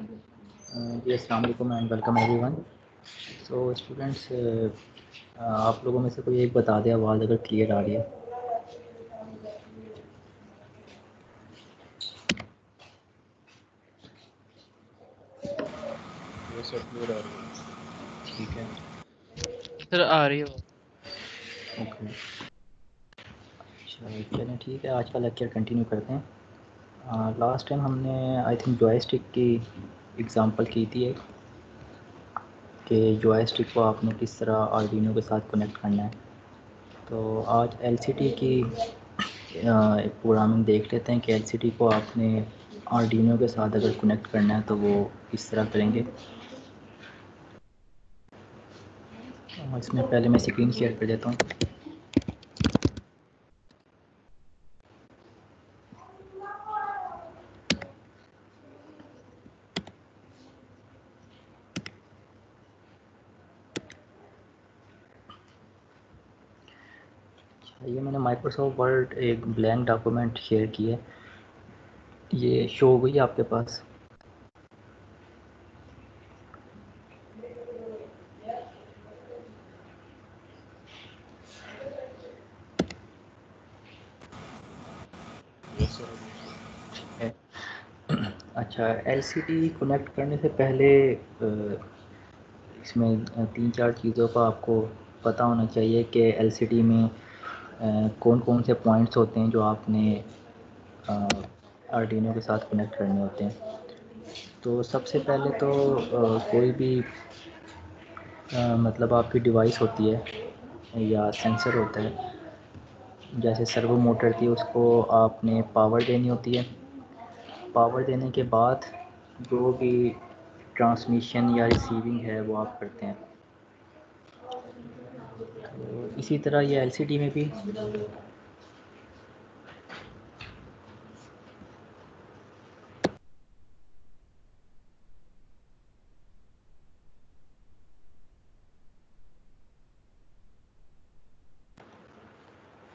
जी अस्सलाम वालेकुम and welcome everyone. So students, आप लोगों में से कोई एक बता दे आवाज़ अगर क्लियर आ रही है। ये सब क्लियर आ रही है। ठीक है, सर आ रही हो। ओके। अच्छा चलें, ठीक है, आज का लेक्चर कंटिन्यू करते हैं। लास्ट टाइम हमने आई थिंक जॉयस्टिक की एग्ज़ाम्पल की थी एक, कि जॉयस्टिक को आपने किस तरह आर्डिनो के साथ कनेक्ट करना है। तो आज एलसीडी की एक प्रोग्रामिंग देख लेते हैं कि एलसीडी को आपने आर्डिनो के साथ अगर कनेक्ट करना है तो वो किस तरह करेंगे। इसमें पहले मैं स्क्रीन शेयर कर देता हूँ। ये मैंने माइक्रोसॉफ्ट वर्ड एक ब्लैंक डॉक्यूमेंट शेयर की है, ये शो हो गई आपके पास। यस सर, अभी सर। है। अच्छा, एलसीडी कनेक्ट करने से पहले इसमें तीन चार चीज़ों का आपको पता होना चाहिए कि एलसीडी में कौन कौन से पॉइंट्स होते हैं जो आपने आर्डिनो के साथ कनेक्ट करने होते हैं। तो सबसे पहले तो कोई भी मतलब आपकी डिवाइस होती है या सेंसर होता है, जैसे सर्वो मोटर थी, उसको आपने पावर देनी होती है। पावर देने के बाद जो भी ट्रांसमिशन या रिसीविंग है वो आप करते हैं। तो इसी तरह ये एलसीडी में भी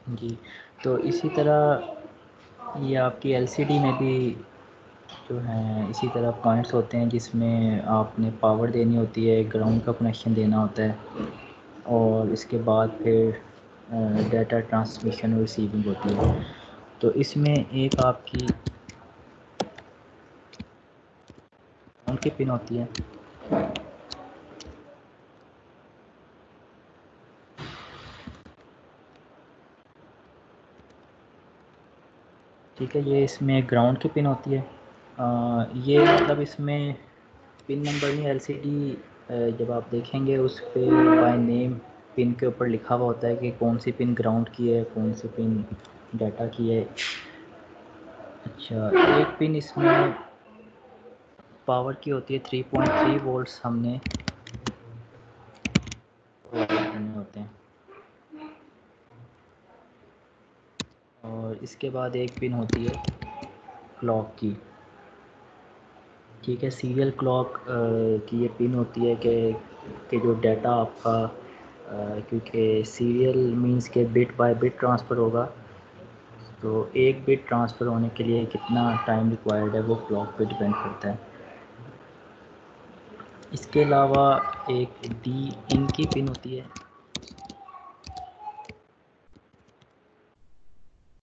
जी, तो इसी तरह ये आपकी एलसीडी में भी जो है इसी तरह पॉइंट्स होते हैं जिसमें आपने पावर देनी होती है, ग्राउंड का कनेक्शन देना होता है, और इसके बाद फिर डाटा ट्रांसमिशन और रिसीविंग होती है। तो इसमें एक आपकी ग्राउंड की पिन होती है, ठीक है, ये इसमें ग्राउंड की पिन होती है। ये मतलब इसमें पिन नंबर नहीं, एलसीडी जब आप देखेंगे उस पे बाय नेम पिन के ऊपर लिखा हुआ होता है कि कौन सी पिन ग्राउंड की है, कौन सी पिन डाटा की है। अच्छा, एक पिन इसमें पावर की होती है, 3.3 वोल्ट्स हमने प्रोवाइड करने होते हैं। और इसके बाद एक पिन होती है क्लॉक की, ठीक है, सीरियल क्लॉक की ये पिन होती है कि जो डाटा आपका क्योंकि सीरियल मींस के बिट बाय बिट ट्रांसफ़र होगा, तो एक बिट ट्रांसफ़र होने के लिए कितना टाइम रिक्वायर्ड है वो क्लॉक पे डिपेंड करता है। इसके अलावा एक डी इन की पिन होती है।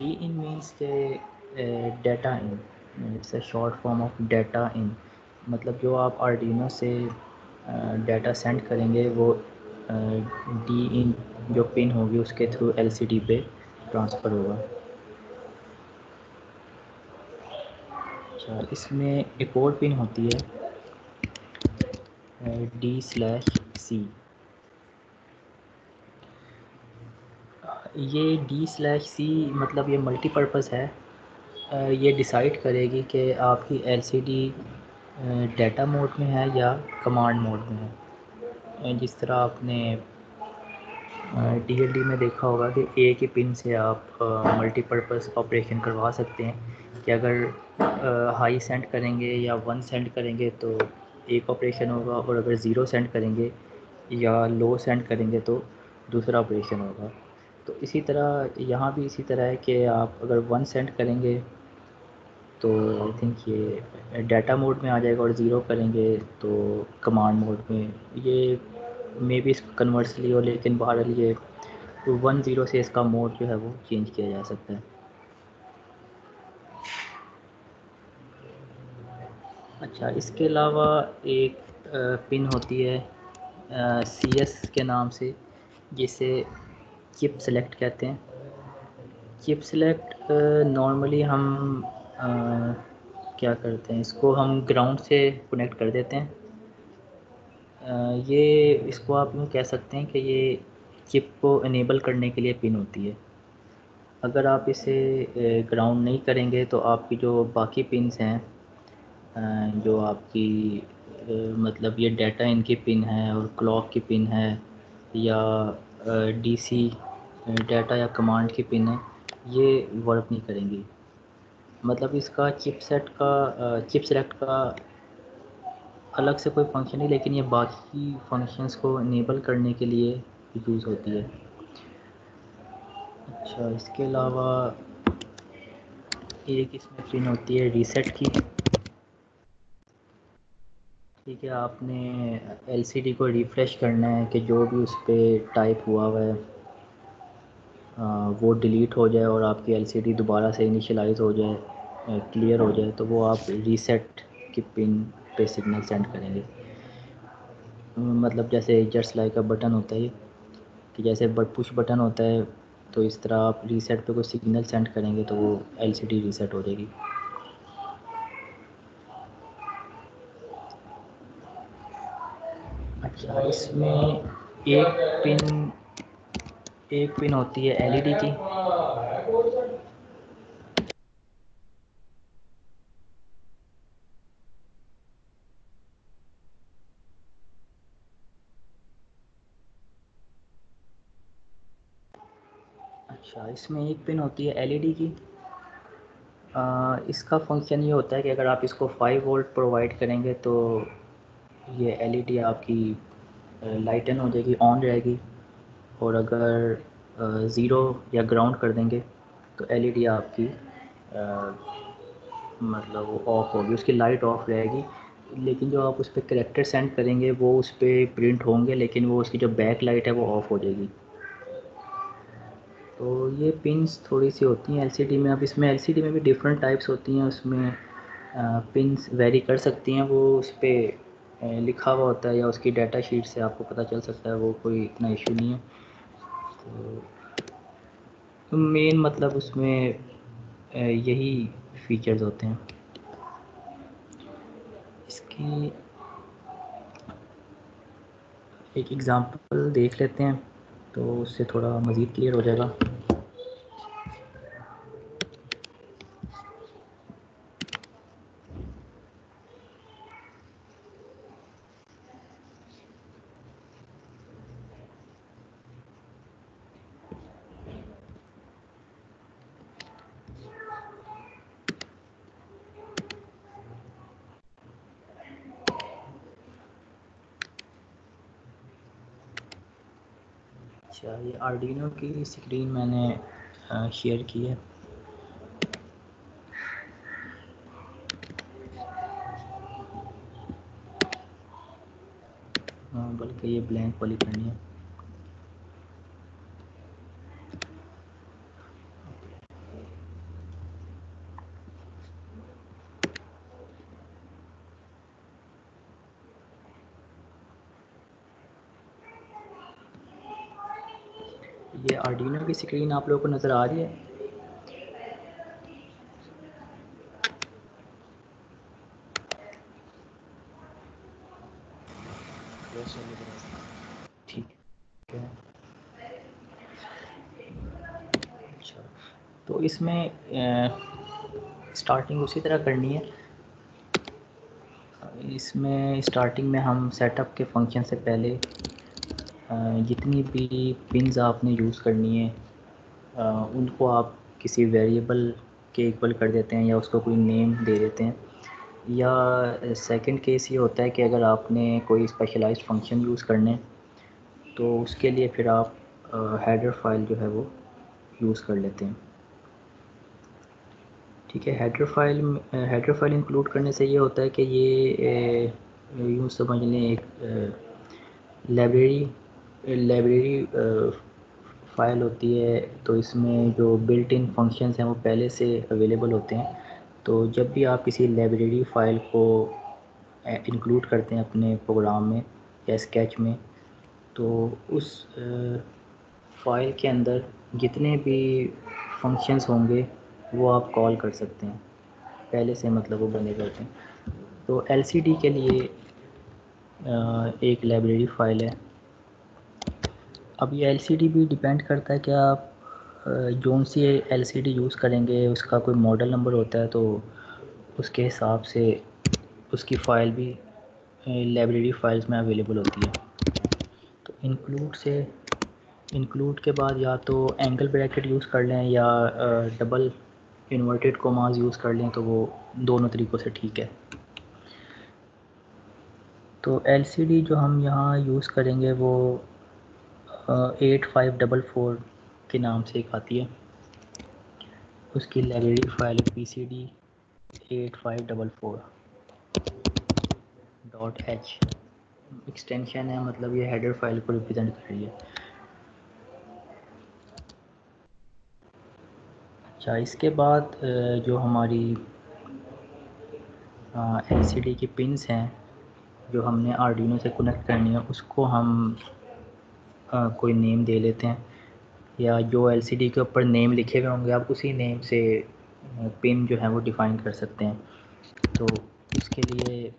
डी इन मीन्स के data in, it's a short form of data in, मतलब जो आप आर्डिनो से डाटा सेंड करेंगे वो डी इन जो पिन होगी उसके थ्रू एलसीडी पे ट्रांसफ़र होगा। अच्छा, इसमें एक और पिन होती है D/C। ये D/C मतलब ये मल्टीपर्पज़ है। ये डिसाइड करेगी कि आपकी एलसीडी डाटा मोड में है या कमांड मोड में है। जिस तरह आपने डीएलडी में देखा होगा कि एक ही पिन से आप मल्टीपर्पज़ ऑपरेशन करवा सकते हैं, कि अगर हाई सेंड करेंगे या 1 सेंड करेंगे तो एक ऑपरेशन होगा, और अगर ज़ीरो सेंड करेंगे या लो सेंड करेंगे तो दूसरा ऑपरेशन होगा। तो इसी तरह यहाँ भी इसी तरह है कि आप अगर 1 सेंड करेंगे तो आई थिंक ये डाटा मोड में आ जाएगा, और ज़ीरो करेंगे तो कमांड मोड में। ये मे बी इसको कन्वर्सली हो, लेकिन बहरहाल ये 1 0 से इसका मोड जो है वो चेंज किया जा सकता है। अच्छा, इसके अलावा एक पिन होती है CS के नाम से, जिसे चिप सेलेक्ट कहते हैं। चिप सेलेक्ट नॉर्मली हम क्या करते हैं, इसको हम ग्राउंड से कनेक्ट कर देते हैं। ये इसको आप यूँ कह सकते हैं कि ये चिप को इनेबल करने के लिए पिन होती है। अगर आप इसे ग्राउंड नहीं करेंगे तो आपकी जो बाकी पिन्स हैं, जो आपकी मतलब ये डाटा इनकी पिन है और क्लॉक की पिन है, या DC डाटा या कमांड की पिन है, ये वर्क नहीं करेंगी। मतलब इसका चिप सेलेक्ट का अलग से कोई फंक्शन नहीं, लेकिन ये बाकी फंक्शंस को इनेबल करने के लिए यूज़ होती है। अच्छा, इसके अलावा एक इसमें पिन होती है रीसेट की। ठीक है, आपने LCD को रिफ़्रेश करना है कि जो भी उस पर टाइप हुआ है वो डिलीट हो जाए और आपकी LCD दोबारा से इनिशियलाइज़ हो जाए, क्लियर हो जाए, तो वो आप रीसेट की पिन पे सिग्नल सेंड करेंगे। मतलब जैसे जस्ट लाइक अ बटन होता है कि जैसे पुश बटन होता है, तो इस तरह आप रीसेट पे कोई सिग्नल सेंड करेंगे तो वो LCD रीसेट हो जाएगी। अच्छा, इसमें पिन एक पिन होती है LED की। अच्छा, इसमें एक पिन होती है LED की। इसका फंक्शन ये होता है कि अगर आप इसको 5 वोल्ट प्रोवाइड करेंगे तो ये LED आपकी लाइटन हो जाएगी, ऑन रहेगी। और अगर 0 या ग्राउंड कर देंगे तो LED आपकी मतलब वो ऑफ होगी, उसकी लाइट ऑफ रहेगी। लेकिन जो आप उस पर करैक्टर सेंड करेंगे वो उस पर प्रिंट होंगे, लेकिन वो उसकी जो बैक लाइट है वो ऑफ हो जाएगी। तो ये पिन्स थोड़ी सी होती हैं LCD में। अब इसमें LCD में भी डिफरेंट टाइप्स होती हैं, उसमें पिन्स वेरी कर सकती हैं, वो उस पर लिखा हुआ होता है या उसकी डाटा शीट से आपको पता चल सकता है, वो कोई इतना इशू नहीं है। तो मेन मतलब उसमें यही फीचर्स होते हैं। इसकी एक एग्ज़ाम्पल देख लेते हैं तो उससे थोड़ा मज़ीद क्लियर हो जाएगा। अच्छा, ये आर्डिनो की स्क्रीन मैंने शेयर की है। बल्कि ये ब्लैंक वाली करनी है। ये आर्डिनो की स्क्रीन आप लोगों को नज़र आ रही है? यस सर, नजर आ रही ठीक है। अच्छा, तो इसमें स्टार्टिंग उसी तरह करनी है। इसमें स्टार्टिंग में हम सेटअप के फंक्शन से पहले जितनी भी पिन्स आपने यूज़ करनी है उनको आप किसी वेरिएबल के इक्वल कर देते हैं या उसको कोई नेम दे देते हैं। या सेकंड केस ये होता है कि अगर आपने कोई स्पेशलाइज्ड फंक्शन यूज़ करने, तो उसके लिए फिर आप हेडर फाइल जो है वो यूज़ कर लेते हैं। ठीक है। हेडर फाइल इंक्लूड करने से ये होता है कि ये यूँ समझ लें एक लाइब्रेरी फ़ाइल होती है, तो इसमें जो बिल्ट इन फंक्शंस हैं वो पहले से अवेलेबल होते हैं। तो जब भी आप किसी लाइब्रेरी फ़ाइल को इंक्लूड करते हैं अपने प्रोग्राम में या स्केच में, तो उस फ़ाइल के अंदर जितने भी फंक्शंस होंगे वो आप कॉल कर सकते हैं, पहले से मतलब वो बने रहते हैं। तो एलसीडी के लिए एक लाइब्रेरी फ़ाइल है। अब ये एलसीडी भी डिपेंड करता है कि आप जौन सी एलसीडी यूज़ करेंगे, उसका कोई मॉडल नंबर होता है, तो उसके हिसाब से उसकी फ़ाइल भी लाइब्रेरी फ़ाइल्स में अवेलेबल होती है। तो इंक्लूड के बाद या तो एंगल ब्रैकेट यूज़ कर लें या डबल इन्वर्टेड कोमास यूज़ कर लें, तो वो दोनों तरीक़ों से ठीक है। तो एलसीडी जो हम यहाँ यूज़ करेंगे वो 8544 के नाम से एक आती है। उसकी library file PCD 8544.h extension है, मतलब ये हेडर फाइल को रिप्रेजेंट कर रही है। अच्छा, इसके बाद जो हमारी एलसीडी की पिन्स हैं जो हमने आर्डिनो से कनेक्ट करनी है, उसको हम कोई नेम दे लेते हैं, या जो एलसीडी के ऊपर नेम लिखे हुए होंगे आप उसी नेम से पिन जो है वो डिफ़ाइन कर सकते हैं। तो इसके लिए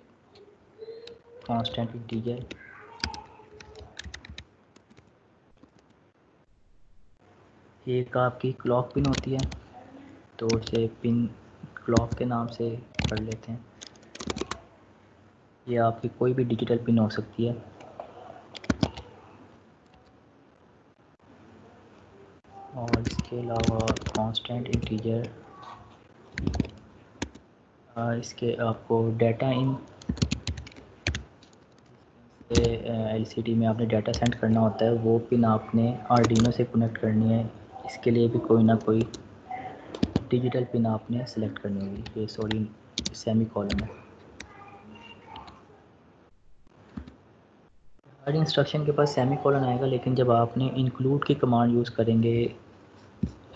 कांस्टेंट इंटीजर एक आपकी क्लॉक पिन होती है, तो उसे पिन क्लॉक के नाम से कर लेते हैं। ये आपकी कोई भी डिजिटल पिन हो सकती है। और इसके अलावा कांस्टेंट इंटीजर, इसके आपको डाटा इन एलसीडी में आपने डाटा सेंड करना होता है, वो पिन आपने आर्डिनो से कनेक्ट करनी है। इसके लिए भी कोई ना कोई डिजिटल पिन आपने सेलेक्ट करनी होगी। ये सॉरी सेमी कॉलन है। हर इंस्ट्रक्शन के पास सेमी कॉलन आएगा, लेकिन जब आपने इंक्लूड की कमांड यूज़ करेंगे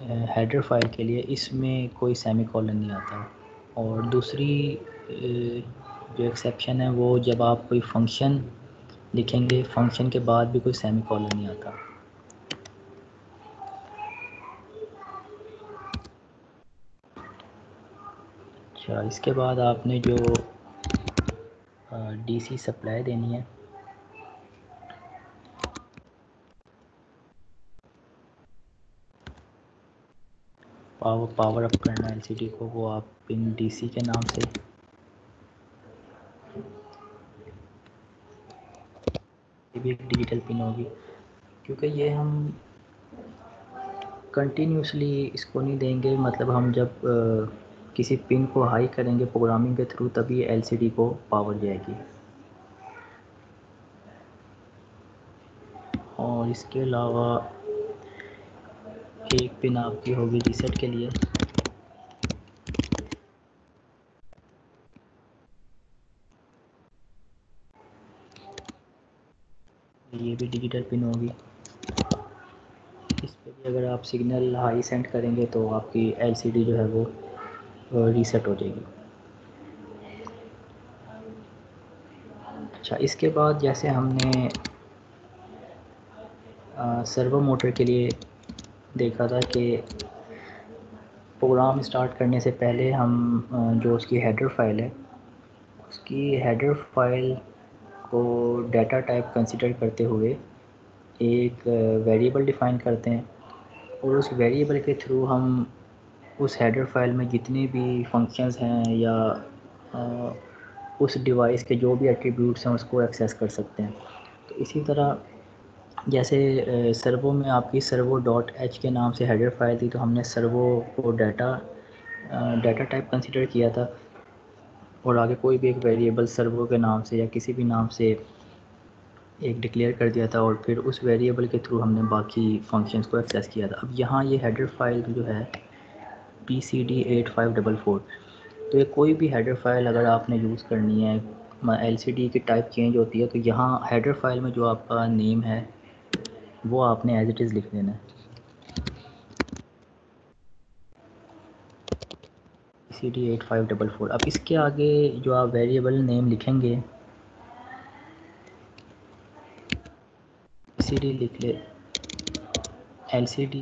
हेडर फाइल के लिए, इसमें कोई सेमी कॉलन नहीं आता। और दूसरी जो एक्सेप्शन है वो जब आप कोई फंक्शन लिखेंगे, फंक्शन के बाद भी कोई सेमी कॉलन नहीं आता। अच्छा, इसके बाद आपने जो डीसी सप्लाई देनी है, पावर अप करना है एलसीडी को, वो आप पिन डीसी के नाम से, ये भी एक डिजिटल पिन होगी। क्योंकि ये हम कंटिन्यूसली इसको नहीं देंगे, मतलब हम जब किसी पिन को हाई करेंगे प्रोग्रामिंग के थ्रू, तभी एलसीडी को पावर जाएगी। और इसके अलावा एक पिन आपकी होगी रीसेट के लिए, ये भी डिजिटल पिन होगी। इस पे भी अगर आप सिग्नल हाई सेंड करेंगे तो आपकी एलसीडी जो है वो रीसेट हो जाएगी। अच्छा, इसके बाद जैसे हमने सर्वो मोटर के लिए देखा था कि प्रोग्राम स्टार्ट करने से पहले हम जो उसकी हेडर फाइल है, उसकी हेडर फाइल को डाटा टाइप कंसिडर करते हुए एक वेरिएबल डिफ़ाइन करते हैं, और उस वेरिएबल के थ्रू हम उस हेडर फाइल में जितने भी फंक्शंस हैं या उस डिवाइस के जो भी एट्रीब्यूट्स हैं उसको एक्सेस कर सकते हैं। तो इसी तरह जैसे सर्वो में आपकी सर्वो डॉट एच के नाम से हेडर फाइल थी, तो हमने सर्वो को डाटा टाइप कंसिडर किया था, और आगे कोई भी एक वेरिएबल सर्वो के नाम से या किसी भी नाम से एक डिक्लेयर कर दिया था, और फिर उस वेरिएबल के थ्रू हमने बाकी फंक्शंस को एक्सेस किया था। अब यहाँ ये हेडर फाइल जो है PCD8544। तो ये कोई भी हेडर फाइल अगर आपने यूज़ करनी है, LCD की टाइप चेंज होती है, तो यहाँ हेडर फाइल में जो आपका नेम है वो आपने एज इट इज़ लिख देना है। PCD8544। अब इसके आगे जो आप वेरिएबल नेम लिखेंगे, PCD लिख ले, LCD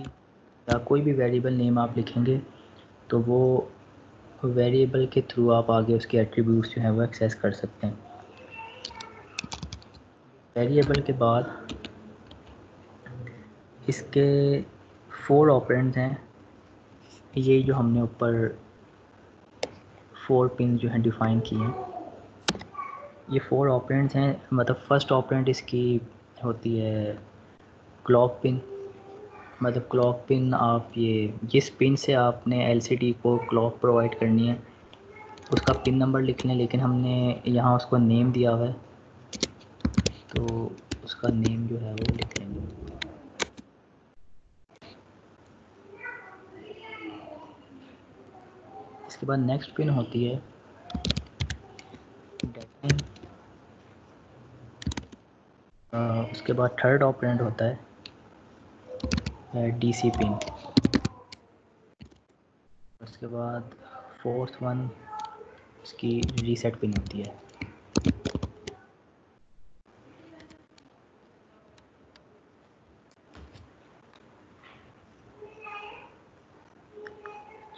या कोई भी वेरिएबल नेम आप लिखेंगे तो वो वेरिएबल के थ्रू आप आगे उसके एट्रीब्यूट्स जो हैं वो एक्सेस कर सकते हैं। वेरिएबल के बाद इसके 4 ऑपरेंड्स हैं, ये जो हमने ऊपर 4 पिन जो हैं डिफ़ाइन किए हैं, ये 4 ऑपरेंड्स हैं। मतलब फर्स्ट ऑपरेंड इसकी होती है क्लॉक पिन। मतलब क्लॉक पिन आप ये जिस पिन से आपने LCD को क्लॉक प्रोवाइड करनी है उसका पिन नंबर लिख लें, लेकिन हमने यहाँ उसको नेम दिया हुआ है तो उसका नेम जो है वो लिख लेंगे। इसके बाद नेक्स्ट पिन होती है डेटा इन। उसके बाद थर्ड ऑपरेंड होता है DC पिन। उसके बाद फोर्थ वन इसकी रीसेट पिन होती है।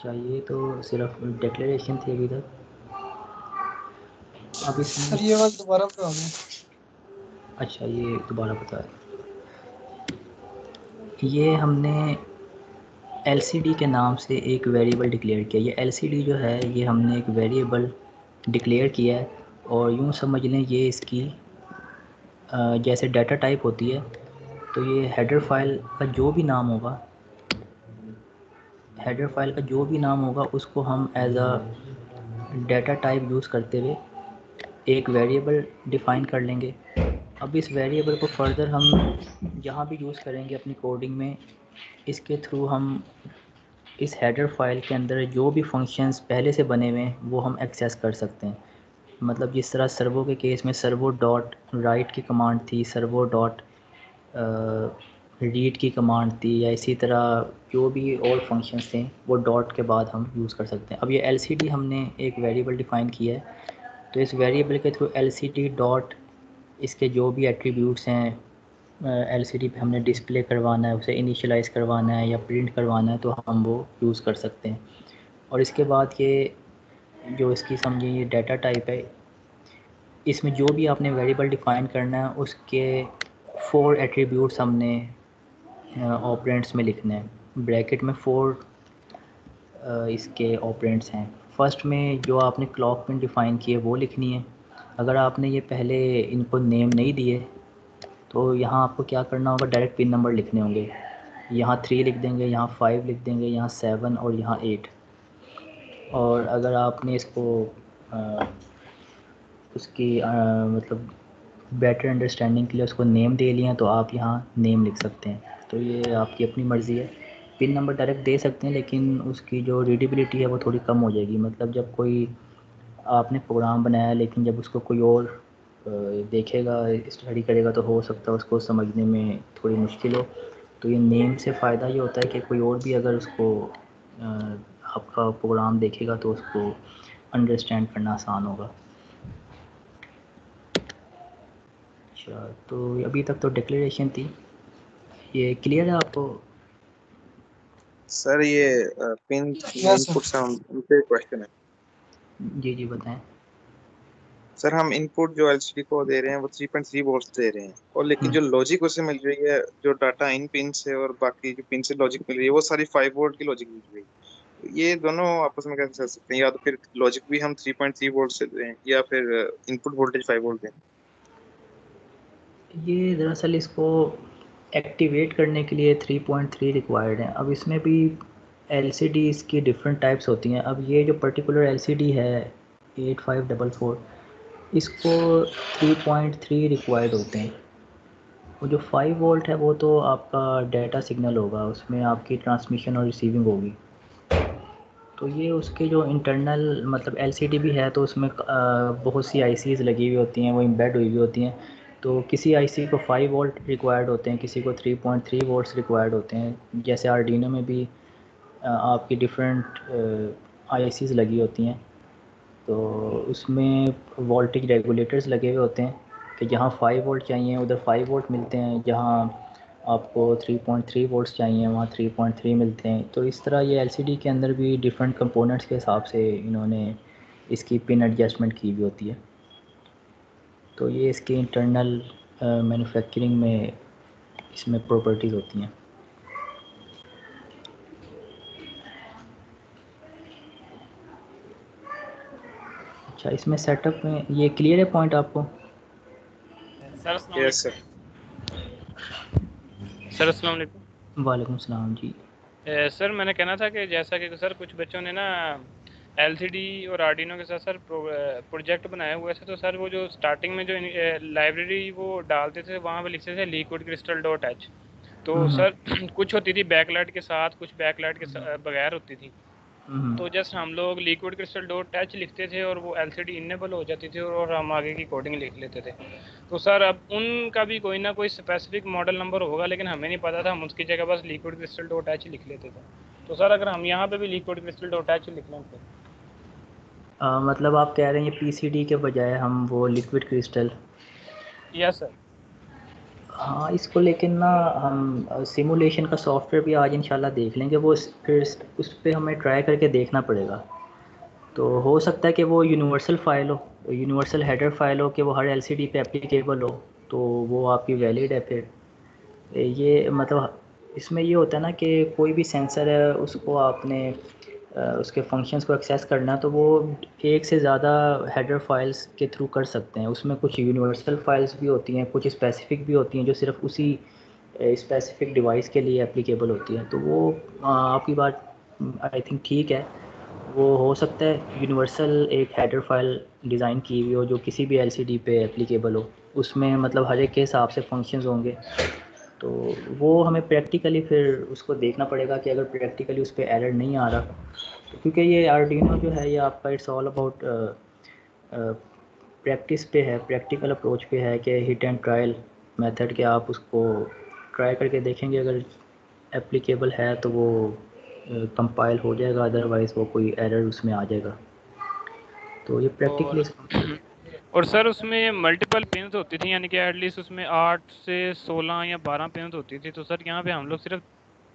चाहिए तो सिर्फ डिक्लेरेशन थी अभी तक। अब सर इसमें ये वाला दोबारा बता दें। अच्छा, ये दोबारा बता दें। ये हमने LCD के नाम से एक वेरिएबल डिक्लेयर किया। ये LCD जो है ये हमने एक वेरिएबल डिक्लेयर किया है, और यूँ समझ लें ये इसकी जैसे डाटा टाइप होती है, तो ये हेडर फाइल का जो भी नाम होगा, हेडर फाइल का जो भी नाम होगा उसको हम as a data type use करते हुए एक वेरिएबल डिफ़ाइन कर लेंगे। अब इस वेरिएबल को फर्दर हम जहाँ भी यूज़ करेंगे अपनी कोडिंग में, इसके थ्रू हम इस हेडर फाइल के अंदर जो भी फंक्शंस पहले से बने हुए हैं वो हम एक्सेस कर सकते हैं। मतलब जिस तरह सर्वो के केस में सर्वो डॉट राइट की कमांड थी, सर्वो डॉट रीड की कमांड थी, या इसी तरह जो भी और फंक्शंस थे वो डॉट के बाद हम यूज़ कर सकते हैं। अब ये LCD हमने एक वेरिएबल डिफ़ाइन किया है, तो इस वेरिएबल के थ्रू LCD डॉट इसके जो भी एट्रीब्यूट्स हैं LCD पे हमने डिस्प्ले करवाना है, उसे इनिशियलाइज़ करवाना है या प्रिंट करवाना है, तो हम वो यूज़ कर सकते हैं। और इसके बाद ये जो इसकी समझिए ये डाटा टाइप है, इसमें जो भी आपने वेरिएबल डिफ़ाइन करना है उसके 4 एट्रीब्यूट्स हमने ऑपरेंड्स में लिखने हैं। ब्रैकेट में 4 इसके ऑपरेंड्स हैं। फर्स्ट में जो आपने क्लॉक पिन डिफ़ाइन की है वो लिखनी है। अगर आपने ये पहले इनको नेम नहीं दिए तो यहाँ आपको क्या करना होगा, डायरेक्ट पिन नंबर लिखने होंगे। यहाँ 3 लिख देंगे, यहाँ 5 लिख देंगे, यहाँ 7 और यहाँ 8। और अगर आपने इसको उसकी मतलब बेटर अंडरस्टैंडिंग के लिए उसको नेम दे लिया तो आप यहाँ नेम लिख सकते हैं। तो ये आपकी अपनी मर्ज़ी है। पिन नंबर डायरेक्ट दे सकते हैं, लेकिन उसकी जो रीडेबिलिटी है वो थोड़ी कम हो जाएगी। मतलब जब कोई आपने प्रोग्राम बनाया लेकिन जब उसको कोई और देखेगा, स्टडी करेगा, तो हो सकता है उसको समझने में थोड़ी मुश्किल हो। तो ये नेम से फ़ायदा ये होता है कि कोई और भी अगर उसको आपका प्रोग्राम देखेगा तो उसको अंडरस्टैंड करना आसान होगा। अच्छा, तो अभी तक तो डिक्लेरेशन थी, ये क्लियर है आपको? सर ये पिन यस इनपुट सर। से उनसे क्वेश्चन है। जी जी बताएं। सर हम इनपुट जो एलसीडी को दे रहे हैं वो 3.3 वोल्ट दे रहे हैं, और लेकिन जो लॉजिक उसे मिल रही है, जो डाटा इन पिन से और बाकी जो पिन से लॉजिक मिल रही है वो सारी 5 वोल्ट की लॉजिक मिल रही है। ये दोनों आपस में कैसे चल सकते हैं? या तो फिर लॉजिक भी हम 3.3 वोल्ट से दें या फिर इनपुट वोल्टेज 5 वोल्ट दें। ये दरअसल इसको एक्टिवेट करने के लिए 3.3 रिक्वायर्ड है। अब इसमें भी LCDs की डिफरेंट टाइप्स होती हैं। अब ये जो पर्टिकुलर LCD है 8544, इसको 3.3 रिक्वायर्ड होते हैं। वो जो 5 वोल्ट है वो तो आपका डाटा सिग्नल होगा, उसमें आपकी ट्रांसमिशन और रिसीविंग होगी। तो ये उसके जो इंटरनल मतलब एलसीडी भी है, तो उसमें बहुत सी आईसीज़ लगी हुई होती हैं, वो एम्बेड हुई हुई होती हैं। तो किसी आईसी को 5 वोल्ट रिक्वायर्ड होते हैं, किसी को 3.3 वोल्ट्स रिक्वायर्ड होते हैं। जैसे आर्डिनो में भी आपकी डिफरेंट आईसीज़ लगी होती हैं। तो उसमें वोल्टेज रेगुलेटर्स लगे हुए होते हैं कि जहाँ 5 वोल्ट चाहिए उधर 5 वोल्ट मिलते हैं, जहाँ आपको 3.3 वोल्ट्स चाहिए वहाँ 3.3 मिलते हैं। तो इस तरह ये एलसीडी के अंदर भी डिफरेंट कंपोनेंट्स के हिसाब से इन्होंने इसकी पिन एडजस्टमेंट की हुई होती है। तो ये इसके इंटरनल मैन्युफैक्चरिंग में इसमें प्रॉपर्टीज़ होती हैं। अच्छा, इसमें सेटअप में ये क्लियर है पॉइंट आपको? सर अस्सलाम यस वालेकुम। सर। सर अस्सलाम वालेकुम। वालेकुम सलाम जी। सर मैंने कहना था कि जैसा कि सर कुछ बच्चों ने ना एलसीडी और आर्डिनो के साथ सर प्रोजेक्ट बनाए हुए थे, तो सर वो जो स्टार्टिंग में जो लाइब्रेरी वो डालते थे वहाँ पे लिखते थे लिक्विड क्रिस्टल डॉट एच। तो सर कुछ होती थी बैकलाइट के साथ, कुछ बैकलाइट के बगैर होती थी। तो जस्ट हम लोग लिक्विड क्रिस्टल डॉट टच लिखते थे और वो एलसीडी इनेबल हो जाती थी और हम आगे की कोडिंग लिख लेते थे। तो सर अब उनका भी कोई ना कोई स्पेसिफिक मॉडल नंबर होगा, लेकिन हमें नहीं पता था, हम उसकी जगह बस लिक्विड क्रिस्टल डॉट टच लिख लेते थे। तो सर अगर हम यहाँ पे भी लिक्विड क्रिस्टल डॉट टच लिख लें फिर मतलब आप कह रहे हैं ये पीसीडी के बजाय हम वो लिक्विड क्रिस्टल? Yes sir. हाँ, इसको लेकिन ना हम सिमुलेशन का सॉफ्टवेयर भी आज इंशाल्लाह देख लेंगे। वो फिर उस पर हमें ट्राई करके देखना पड़ेगा। तो हो सकता है कि वो यूनिवर्सल फ़ाइल हो, यूनिवर्सल हेडर फाइल हो, कि वो हर एलसीडी पे एप्लीकेबल हो, तो वो आपकी वैलिड है। फिर ये मतलब इसमें ये होता है ना कि कोई भी सेंसर है उसको आपने उसके फंक्शंस को एक्सेस करना, तो वो एक से ज़्यादा हेडर फाइल्स के थ्रू कर सकते हैं। उसमें कुछ यूनिवर्सल फाइल्स भी होती हैं, कुछ स्पेसिफ़िक भी होती हैं जो सिर्फ उसी स्पेसिफ़िक डिवाइस के लिए एप्लीकेबल होती हैं। तो वो आपकी बात आई थिंक ठीक है। वो हो सकता है यूनिवर्सल एक हेडर फाइल डिज़ाइन की हुई हो जो किसी भी एलसीडी पे एप्लीकेबल हो, उसमें मतलब हर एक के हिसाब से फंक्शंस होंगे। तो वो हमें प्रैक्टिकली फिर उसको देखना पड़ेगा कि अगर प्रैक्टिकली उस पर एरर नहीं आ रहा, तो क्योंकि ये आर्डिनो जो है ये आपका इट्स ऑल अबाउट प्रैक्टिस पे है, प्रैक्टिकल अप्रोच पे है कि हिट एंड ट्रायल मेथड के आप उसको ट्राई करके देखेंगे। अगर एप्लीकेबल है तो वो कंपाइल हो जाएगा, अदरवाइज़ वो कोई एरर उसमें आ जाएगा। तो ये प्रैक्टिकली और और सर उसमें मल्टीपल पिन्स होती थी, यानी कि एटलीस्ट उसमें 8 से 16 या 12 पिन्स होती थी। तो सर यहाँ पे हम लोग सिर्फ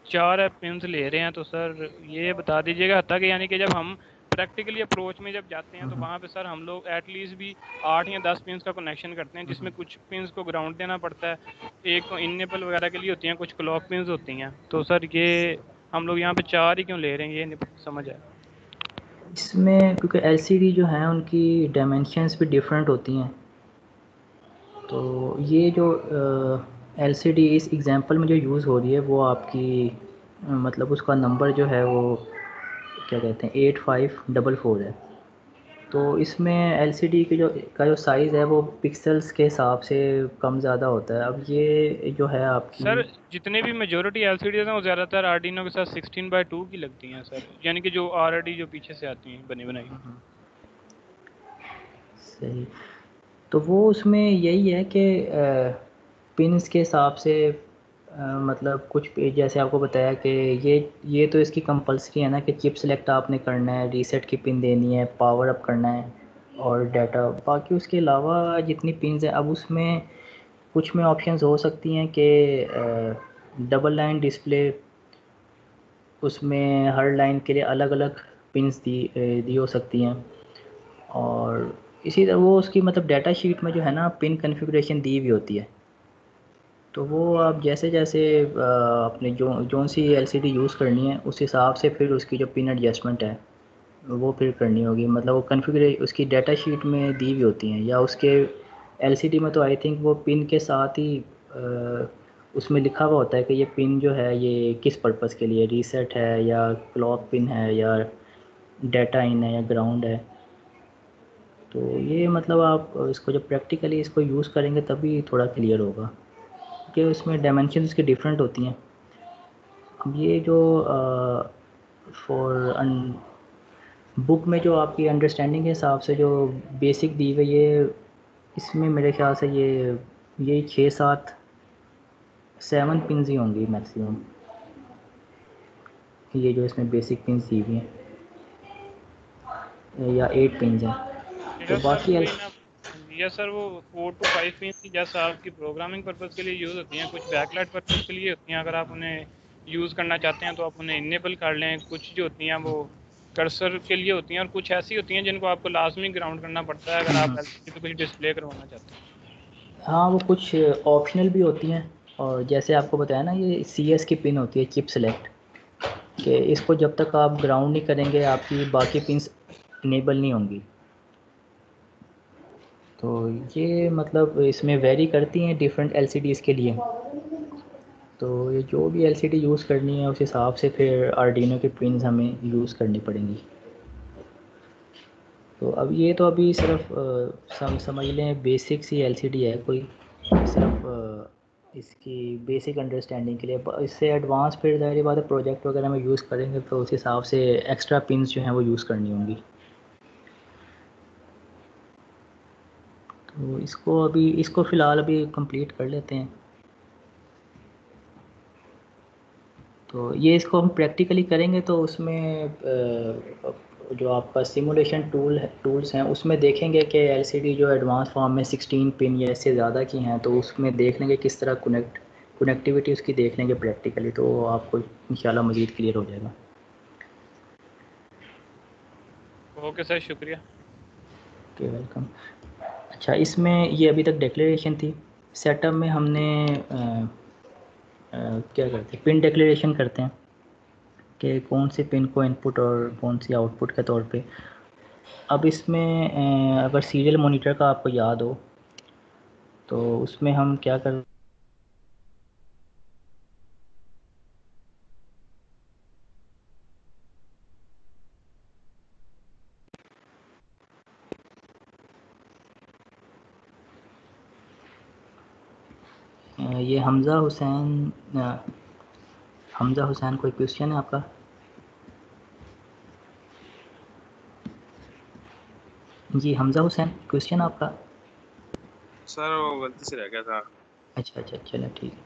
4 पिन्स ले रहे हैं। तो सर ये बता दीजिएगा हत्ता कि यानी कि जब हम प्रैक्टिकली अप्रोच में जब जाते हैं तो वहाँ पे सर हम लोग एटलीस्ट भी 8 या 10 पिन्स का कनेक्शन करते हैं, जिसमें कुछ पिन्स को ग्राउंड देना पड़ता है, एक तो इनेबल वगैरह के लिए होती हैं, कुछ क्लॉक पिन्स होती हैं। तो सर ये हम लोग यहाँ पे 4 ही क्यों ले रहे हैं, ये नहीं समझ आया। इसमें क्योंकि एलसीडी जो है उनकी डायमेंशंस भी डिफरेंट होती हैं। तो ये जो एलसीडी इस एग्ज़ाम्पल में जो यूज़ हो रही है वो आपकी मतलब उसका नंबर जो है वो क्या कहते हैं 8544 है। तो इसमें एलसीडी की जो साइज़ है वो पिक्सल्स के हिसाब से कम ज़्यादा होता है। अब ये जो है आपकी सर जितने भी मेजोरिटी एलसीडीज हैं वो ज़्यादातर आर्डिनो के साथ 16/2 की लगती हैं सर, यानी कि जो ऑलरेडी जो पीछे से आती हैं बनी बनाई। सही। तो वो उसमें यही है कि पिन्स के हिसाब से मतलब कुछ जैसे आपको बताया कि ये तो इसकी कंपलसरी है ना कि चिप सेलेक्ट आपने करना है, रीसेट की पिन देनी है, पावर अप करना है और डाटा। बाकी उसके अलावा जितनी पिन्स हैं अब उसमें कुछ में ऑप्शंस हो सकती हैं कि डबल लाइन डिस्प्ले, उसमें हर लाइन के लिए अलग अलग पिन्स दी हो सकती हैं। और इसी तरह वो उसकी मतलब डाटा शीट में जो है ना पिन कॉन्फ़िगरेशन दी हुई होती है। तो वो आप जैसे जैसे अपने जोन सी एलसीडी यूज़ करनी है उस हिसाब से फिर उसकी जो पिन एडजस्टमेंट है वो फिर करनी होगी। मतलब वो कॉन्फ़िगरे उसकी डाटा शीट में दी हुई होती हैं, या उसके एलसीडी में तो आई थिंक वो पिन के साथ ही उसमें लिखा हुआ होता है कि ये पिन जो है ये किस पर्पज़ के लिए, रीसेट है या क्लॉक पिन है या डाटा इन है या ग्राउंड है। तो ये मतलब आप इसको जब प्रैक्टिकली इसको यूज़ करेंगे तभी थोड़ा क्लियर होगा कि उसमें डायमेंशंस की डिफरेंट होती हैं। अब ये जो फॉर बुक में जो आपकी अंडरस्टैंडिंग के हिसाब से जो बेसिक दी हुई ये इसमें मेरे ख्याल से ये 6-7 7 पिन्स ही होंगी मैक्सिमम, ये जो इसमें बेसिक पिन्स दी हुई हैं, या 8 पिन्स हैं। तो यस सर बाकी वही ना। यस सर, वो 4 to 5 पिन की जैसा आपकी प्रोग्रामिंग पर्पज़ के लिए यूज़ होती हैं, कुछ बैकलाइट पर्पज़ के लिए होती हैं। अगर आप उन्हें यूज़ करना चाहते हैं तो आप उन्हें इनेबल कर लें। कुछ जो होती हैं वो कर्सर के लिए होती हैं, और कुछ ऐसी होती हैं जिनको आपको लाजमी ग्राउंड करना पड़ता है अगर आप एलसीडी पे कुछ डिस्प्ले करवाना चाहते हैं। हाँ, वो कुछ ऑप्शनल भी होती हैं, और जैसे आपको बताया ना ये CS की पिन होती है चिप सेलेक्ट, कि इसको जब तक आप ग्राउंड नहीं करेंगे आपकी बाकी पिन्स इनेबल नहीं होंगी। तो ये मतलब इसमें वेरी करती हैं डिफरेंट LCDs के लिए। तो ये जो भी LCD यूज़ करनी है उस हिसाब से फिर आर्डिनो की पिन्स हमें यूज़ करनी पड़ेंगी। तो अब ये तो अभी सिर्फ समझ लें बेसिक सी LCD है कोई, सिर्फ इसकी बेसिक अंडरस्टैंडिंग के लिए। इससे एडवांस फिर ज़ाहिर बात है प्रोजेक्ट वगैरह में यूज़ करेंगे तो उस हिसाब से एक्स्ट्रा पिन्स जो हैं वो यूज़ करनी होंगी। तो इसको फ़िलहाल अभी कंप्लीट कर लेते हैं। तो ये इसको हम प्रैक्टिकली करेंगे तो उसमें जो आपका सिमुलेशन टूल्स हैं उसमें देखेंगे कि LCD जो एडवांस फॉर्म में 16 पिन या इससे ज़्यादा की हैं, तो उसमें देख लेंगे किस तरह कनेक्टिविटी उसकी देख लेंगे प्रैक्टिकली, तो आपको इंशाल्लाह मज़ीद क्लियर हो जाएगा। ओके सर, शुक्रिया। Okay, welcome. अच्छा, इसमें ये अभी तक डिक्लेरेशन थी। सेटअप में हमने क्या करते हैं, पिन डिक्लेरेशन करते हैं कि कौन से पिन को इनपुट और कौन सी आउटपुट के तौर पे। अब इसमें अगर सीरियल मॉनिटर का आपको याद हो तो उसमें हम क्या कर ये हमज़ा हुसैन कोई क्वेश्चन है आपका? जी हमज़ा हुसैन, क्वेश्चन आपका? सर वो गलती से रह गया था। अच्छा अच्छा, चलो ठीक है।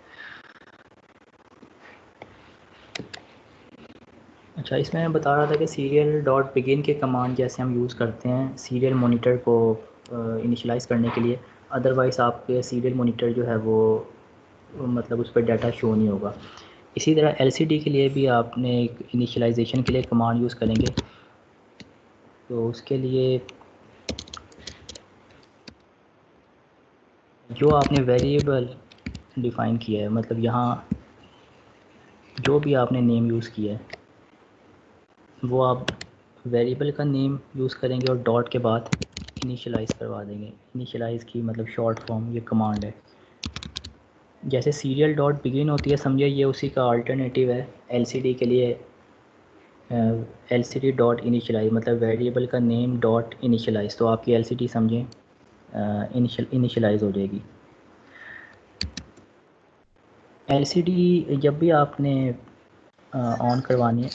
अच्छा, इसमें मैं बता रहा था कि सीरियल डॉट बिगिन के कमांड जैसे हम यूज़ करते हैं सीरियल मॉनिटर को इनिशलाइज़ करने के लिए, अदरवाइज़ आपके सीरियल मॉनिटर जो है वो मतलब उस पर डाटा शो नहीं होगा। इसी तरह LCD के लिए भी आपने एक इनिशलाइजेशन के लिए कमांड यूज़ करेंगे। तो उसके लिए जो आपने वेरिएबल डिफ़ाइन किया है, मतलब यहाँ जो भी आपने नेम यूज़ किया है वो आप वेरिएबल का नेम यूज़ करेंगे और डॉट के बाद इनिशियलाइज़ करवा देंगे। इनिशियलाइज़ की मतलब शॉर्ट फॉर्म ये कमांड है। जैसे सीरियल डॉट बिगिन होती है, समझिए ये उसी का अल्टरनेटिव है LCD के लिए। LCD डॉट इनिशियलाइज़ मतलब वेरिएबल का नेम डॉट इनिशियलाइज़, तो आपकी LCD समझें इनिशियलाइज़ हो जाएगी। LCD जब भी आपने ऑन करवानी है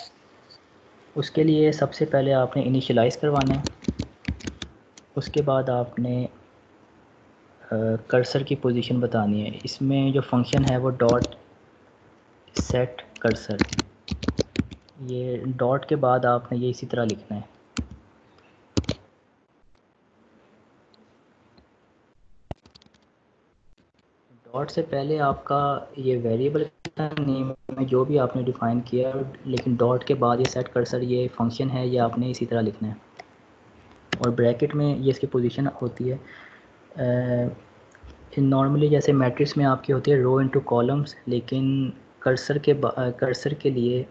उसके लिए सबसे पहले आपने इनिशियलाइज़ करवाना है। उसके बाद आपने कर्सर की पोजीशन बतानी है। इसमें जो फंक्शन है वो डॉट सेट कर्सर, ये डॉट के बाद आपने ये इसी तरह लिखना है। डॉट से पहले आपका ये वेरिएबल का नेम है जो भी आपने डिफ़ाइन किया है, लेकिन डॉट के बाद ये सेट कर्सर ये फंक्शन है, ये आपने इसी तरह लिखना है। और ब्रैकेट में ये इसकी पोजीशन होती है। नॉर्मली जैसे मैट्रिक्स में आपकी होती है रो इनटू कॉलम्स, लेकिन कर्सर के लिए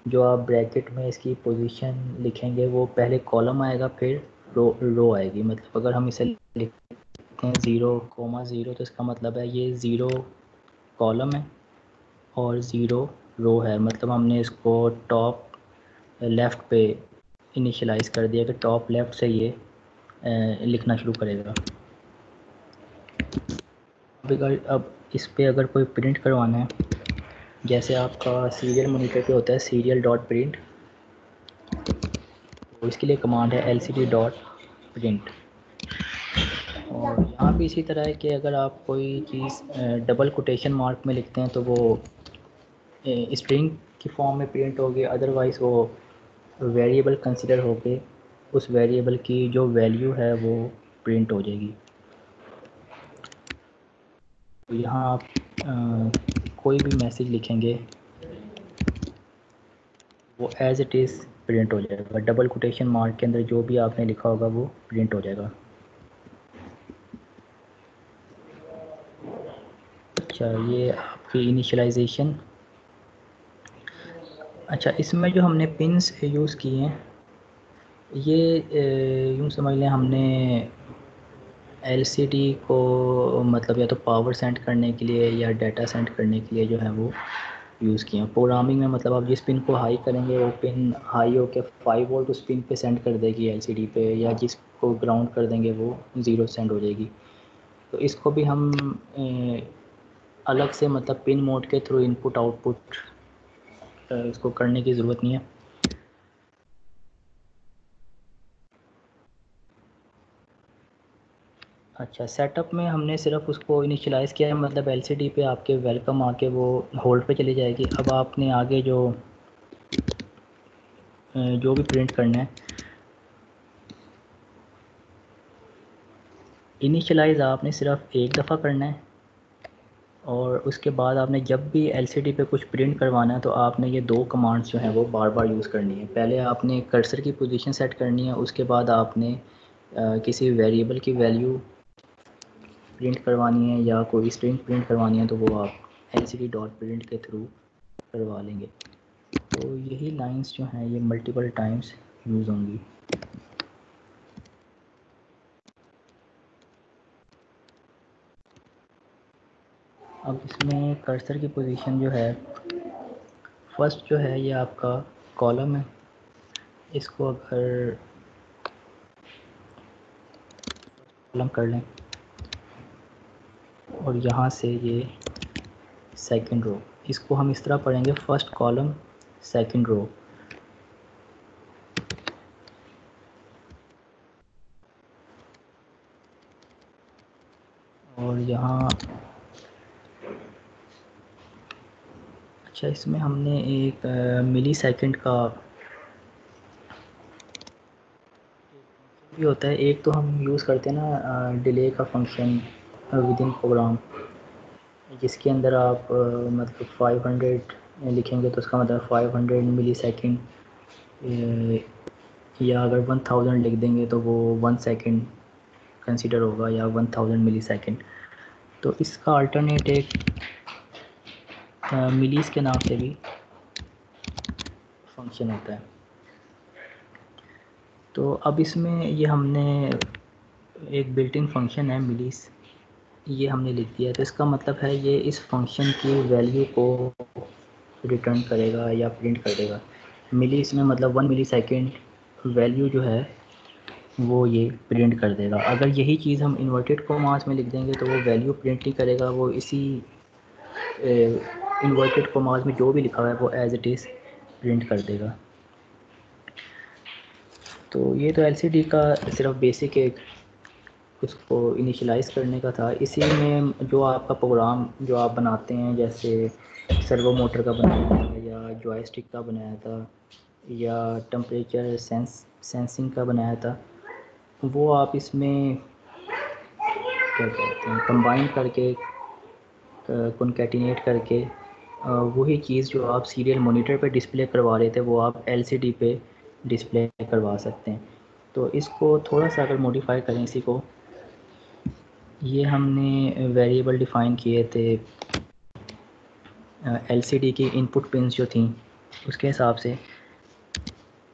जो आप ब्रैकेट में इसकी पोजीशन लिखेंगे वो पहले कॉलम आएगा फिर रो आएगी। मतलब अगर हम इसे लिखते हैं 0,0 तो इसका मतलब है ये 0 कॉलम है और 0 रो है। मतलब हमने इसको टॉप लेफ़्ट पे इनिशियलाइज़ कर दिया कि टॉप लेफ़्ट से ये लिखना शुरू करेगा। अब इस पे अगर कोई प्रिंट करवाना है, जैसे आपका सीरियल मॉनिटर पे होता है सीरियल डॉट प्रिंट, इसके लिए कमांड है lcd.print। और यहाँ भी इसी तरह है कि अगर आप कोई चीज़ डबल कोटेशन मार्क में लिखते हैं तो वो स्ट्रिंग की फॉर्म में प्रिंट होगी, अदरवाइज़ वो वेरिएबल कंसिडर होके उस वेरिएबल की जो वैल्यू है वो प्रिंट हो जाएगी। तो यहाँ आप कोई भी मैसेज लिखेंगे वो एज इट इज़ प्रिंट हो जाएगा, डबल कोटेशन मार्क के अंदर जो भी आपने लिखा होगा वो प्रिंट हो जाएगा। अच्छा, ये आपकी इनिशियलाइजेशन। अच्छा, इसमें जो हमने पिन्स यूज़ किए हैं ये यूँ समझ लें हमने एलसीडी को मतलब या तो पावर सेंड करने के लिए या डाटा सेंड करने के लिए जो है वो यूज़ किए हैं। प्रोग्रामिंग में मतलब आप जिस पिन को हाई करेंगे वो पिन हाई होकर 5 वोल्ट उस पिन पे सेंड कर देगी एलसीडी पे, या जिसको ग्राउंड कर देंगे वो 0 सेंड हो जाएगी। तो इसको भी हम अलग से मतलब पिन मोड के थ्रू इनपुट आउटपुट इसको करने की ज़रूरत नहीं है। अच्छा, सेटअप में हमने सिर्फ उसको इनिशियलाइज़ किया है, मतलब एलसीडी पे आपके वेलकम आके वो होल्ड पे चली जाएगी। अब आपने आगे जो भी प्रिंट करना है, इनिशियलाइज़ आपने सिर्फ एक दफ़ा करना है और उसके बाद आपने जब भी एलसीडी पे कुछ प्रिंट करवाना है तो आपने ये 2 कमांड्स जो हैं वो बार बार यूज़ करनी है। पहले आपने कर्सर की पोजीशन सेट करनी है, उसके बाद आपने किसी वेरिएबल की वैल्यू प्रिंट करवानी है या कोई स्ट्रिंग प्रिंट करवानी है तो वो आप lcd.print के थ्रू करवा लेंगे। तो यही लाइंस जो हैं ये मल्टीपल टाइम्स यूज़ होंगी। अब इसमें कर्सर की पोजीशन जो है, फर्स्ट जो है ये आपका कॉलम है, इसको अगर कॉलम कर लें और यहाँ से ये सेकंड रो, इसको हम इस तरह पढ़ेंगे फर्स्ट कॉलम सेकंड रो। और यहाँ अच्छा, इसमें हमने एक मिली सेकंड का भी होता है। एक तो हम यूज़ करते हैं ना डिले का फंक्शन विद इन प्रोग्राम, जिसके अंदर आप मतलब 500 लिखेंगे तो उसका मतलब 500 मिली सेकेंड, या अगर 1000 लिख देंगे तो वो 1 सेकेंड कंसीडर होगा या 1000 मिली सेकेंड। तो इसका अल्टरनेट एक मिलीज़ के नाम से भी फंक्शन होता है। तो अब इसमें ये हमने एक बिल्ट इन फंक्शन है मिलीज़, ये हमने लिख दिया। तो इसका मतलब है ये इस फंक्शन की वैल्यू को रिटर्न करेगा या प्रिंट कर देगा। मिली इसमें मतलब 1 मिली सेकेंड वैल्यू जो है वो ये प्रिंट कर देगा। अगर यही चीज़ हम इन्वर्टेड कॉमास में लिख देंगे तो वो वैल्यू प्रिंट नहीं करेगा, वो इसी इन्वर्टेड कॉमास में जो भी लिखा हुआ है वो एज इट इज़ प्रिंट कर देगा। तो ये तो एलसीडी का सिर्फ बेसिक एक उसको इनिशियलाइज़ करने का था। इसी में जो आपका प्रोग्राम जो आप बनाते हैं, जैसे सर्वो मोटर का बनाया था या जॉयस्टिक का बनाया था या टेम्परेचर सेंसिंग का बनाया था, वो आप इसमें क्या कहते हैं कंबाइन करके कॉन्कैटिनेट करके वही चीज़ जो आप सीरियल मॉनिटर पे डिस्प्ले करवा रहे थे वो आप एलसीडी पे डिस्प्ले करवा सकते हैं। तो इसको थोड़ा सा अगर मॉडिफाई करें इसी को, ये हमने वेरिएबल डिफ़ाइन किए थे एलसीडी की इनपुट पिन्स जो थी उसके हिसाब से।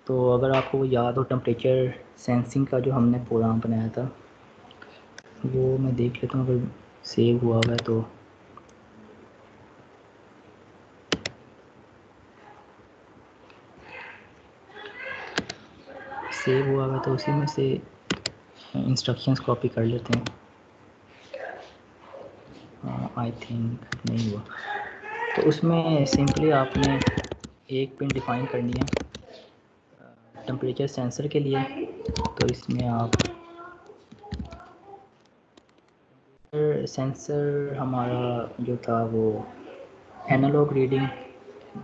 तो अगर आपको वो याद हो, टेम्परेचर सेंसिंग का जो हमने प्रोग्राम बनाया था वो मैं देख लेता हूँ अगर सेव हुआ हुआ है तो। सेव हुआ हुआ तो उसी में से इंस्ट्रक्शंस कॉपी कर लेते हैं। आई थिंक नहीं हुआ। तो उसमें सिंपली आपने एक पिन डिफ़ाइन करनी है टेम्परेचर सेंसर के लिए, तो इसमें आप सेंसर हमारा जो था वो एनालॉग रीडिंग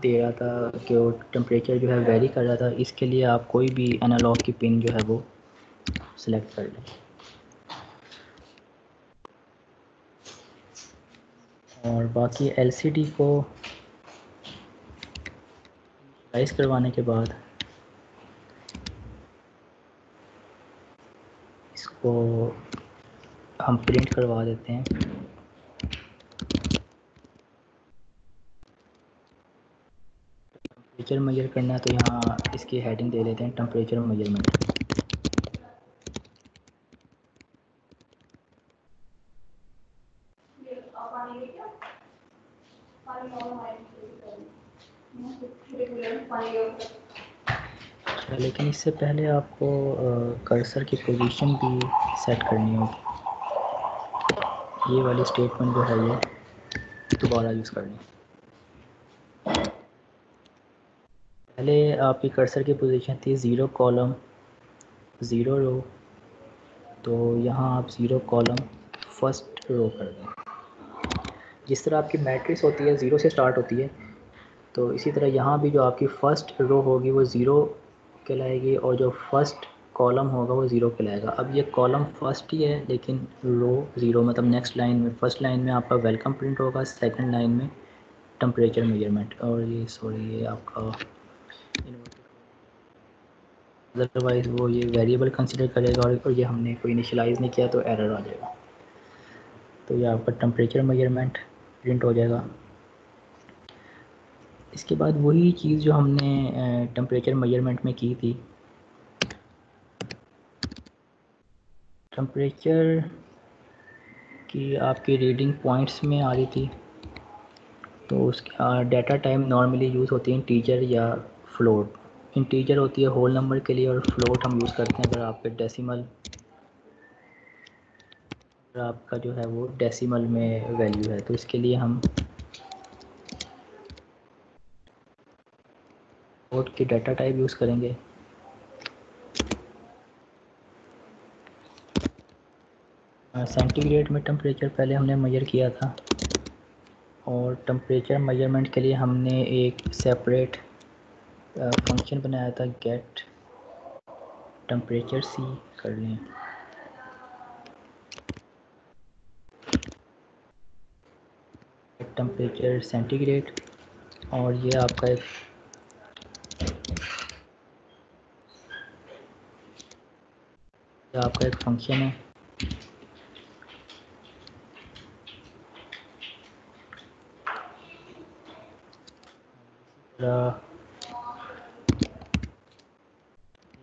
दे रहा था कि वो टेम्परेचर जो है वेरी कर रहा था। इसके लिए आप कोई भी एनालॉग की पिन जो है वो सिलेक्ट कर लें। और बाकी एलसीडी को राइज करवाने के बाद इसको हम प्रिंट करवा देते हैं। टेम्परेचर मेजर करना है तो यहाँ इसकी हेडिंग दे देते हैं टेम्परेचर मेजरमेंट। लेकिन इससे पहले आपको कर्सर की पोजीशन भी सेट करनी होगी। ये वाली स्टेटमेंट जो है ये दोबारा यूज़ करनी। पहले आपकी कर्सर की पोजीशन थी 0 कॉलम 0 रो, तो यहाँ आप 0 कॉलम फर्स्ट रो कर दें। जिस तरह आपकी मैट्रिक्स होती है 0 से स्टार्ट होती है, तो इसी तरह यहाँ भी जो आपकी फ़र्स्ट रो होगी वो 0 कहलाएगी और जो फर्स्ट कॉलम होगा वो 0 कहलाएगा। अब ये कॉलम फर्स्ट ही है लेकिन रो 0, मतलब नेक्स्ट लाइन में, फर्स्ट लाइन में आपका वेलकम प्रिंट होगा, सेकंड लाइन में टेम्परेचर मेजरमेंट, और ये सॉरी ये आपका अदरवाइज़ वो ये वेरिएबल कंसिडर करेगा और ये हमने कोई इनिशियलाइज़ नहीं किया तो एरर आ जाएगा। तो ये आपका टेम्परेचर मेजरमेंट प्रिंट हो जाएगा। इसके बाद वही चीज़ जो हमने टेम्परेचर मेजरमेंट में की थी, टेम्परेचर की आपकी रीडिंग पॉइंट्स में आ रही थी, तो उसका डाटा टाइप नॉर्मली यूज़ होती है इंटीजर या फ्लोट। इंटीजर होती है होल नंबर के लिए और फ्लोट हम यूज़ करते हैं अगर आपके डेसिमल, अगर आपका जो है वो डेसिमल में वैल्यू है, तो इसके लिए हम फ्लोट की डाटा टाइप यूज़ करेंगे। सेंटीग्रेड में टेम्परेचर पहले हमने मेजर किया था और टेम्परेचर मेजरमेंट के लिए हमने एक सेपरेट फंक्शन बनाया था गेट टेम्परेचर सी कर लें। टेम्परेचर सेंटीग्रेड, और ये आपका एक फंक्शन है।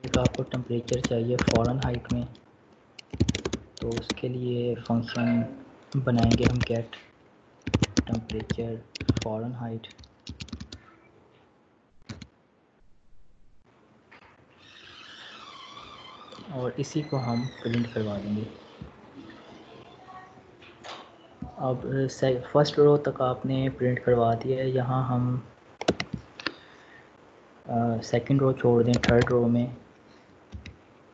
एक आपको टेम्परेचर चाहिए फ़ारेनहाइट में, तो उसके लिए फंक्शन बनाएंगे हम गेट टेम्परेचर फ़ारेनहाइट। और इसी को हम प्रिंट करवा देंगे। अब फर्स्ट रो तक आपने प्रिंट करवा दिया है। यहाँ हम सेकंड रो छोड़ दें, थर्ड रो में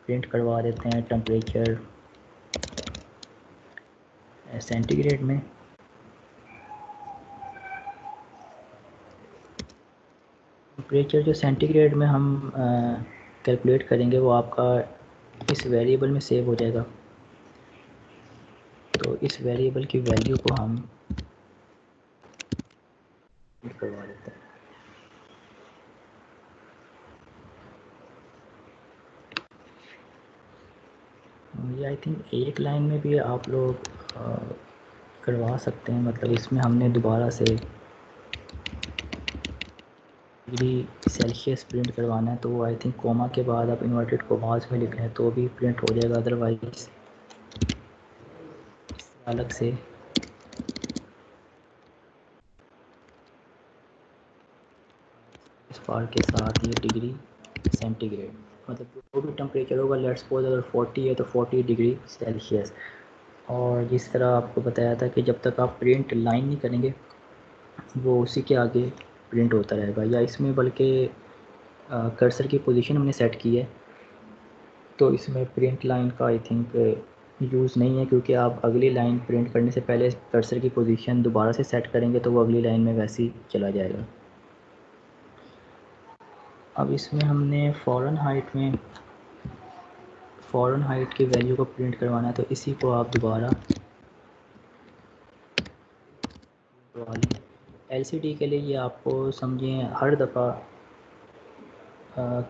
प्रिंट करवा देते हैं टेम्परेचर सेंटीग्रेड में। टेम्परेचर जो सेंटीग्रेड में हम कैलकुलेट करेंगे वो आपका इस वेरिएबल में सेव हो जाएगा, तो इस वेरिएबल की वैल्यू को हम करवा देते हैं। ये आई थिंक एक लाइन में भी आप लोग करवा सकते हैं, मतलब इसमें हमने दोबारा से डिग्री सेल्सियस प्रिंट करवाना है, तो वो आई थिंक कोमा के बाद आप इन्वर्टेड कोमास में लिख रहे हैं तो भी प्रिंट हो जाएगा, अदरवाइज अलग से इस बार के साथ ये डिग्री सेंटीग्रेड, मतलब जो भी टेम्परेचर होगा, लेट्स सपोज अगर 40 है तो 40 डिग्री सेल्सियस। और जिस तरह आपको बताया था कि जब तक आप प्रिंट लाइन नहीं करेंगे वो उसी के आगे प्रिंट होता रहेगा, या इसमें बल्कि कर्सर की पोजीशन हमने सेट की है, तो इसमें प्रिंट लाइन का आई थिंक यूज़ नहीं है, क्योंकि आप अगली लाइन प्रिंट करने से पहले कर्सर की पोजीशन दोबारा से सेट करेंगे तो वो अगली लाइन में वैसे ही चला जाएगा। अब इसमें हमने फ़ॉरेन हाइट की वैल्यू को प्रिंट करवाना है, तो इसी को आप दोबारा करवा लें। एलसीडी के लिए ये आपको समझें हर दफ़ा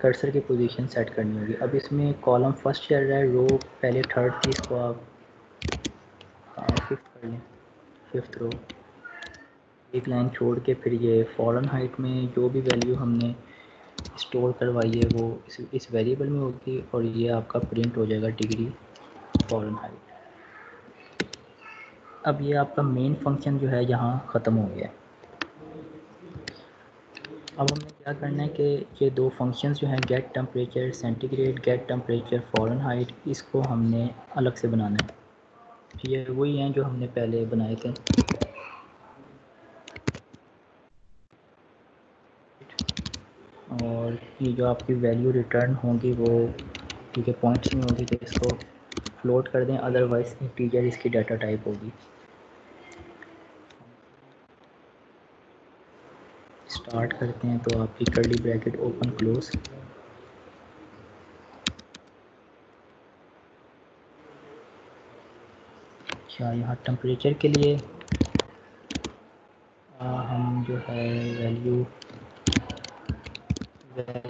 कर्सर की पोजीशन सेट करनी होगी। अब इसमें कॉलम फर्स्ट चल रहा है, रो पहले थर्ड थी, इसको आप फिफ्थ कर लें, फिफ्थ रो, एक लाइन छोड़ के फिर ये फ़ॉरेन हाइट में जो भी वैल्यू हमने स्टोर करवाई है वो इस वेरिएबल में होगी, और ये आपका प्रिंट हो जाएगा डिग्री फ़ॉरेन हाइट। अब ये आपका मेन फंक्शन जो है यहाँ ख़त्म हो गया। अब हमें क्या करना है कि ये दो फंक्शंस जो हैं get temperature centigrade, get temperature Fahrenheit, इसको हमने अलग से बनाना है। ये वही हैं जो हमने पहले बनाए थे। और ये जो आपकी वैल्यू रिटर्न होंगी वो ठीक है पॉइंट्स में होगी, तो इसको फ्लोट कर दें, अदरवाइज़ इंटीजर इसकी डाटा टाइप होगी। स्टार्ट करते हैं तो आपकी कर्ली ब्रैकेट ओपन क्लोज। अच्छा, यहाँ टेम्परेचर के लिए हम जो है वैल्यू है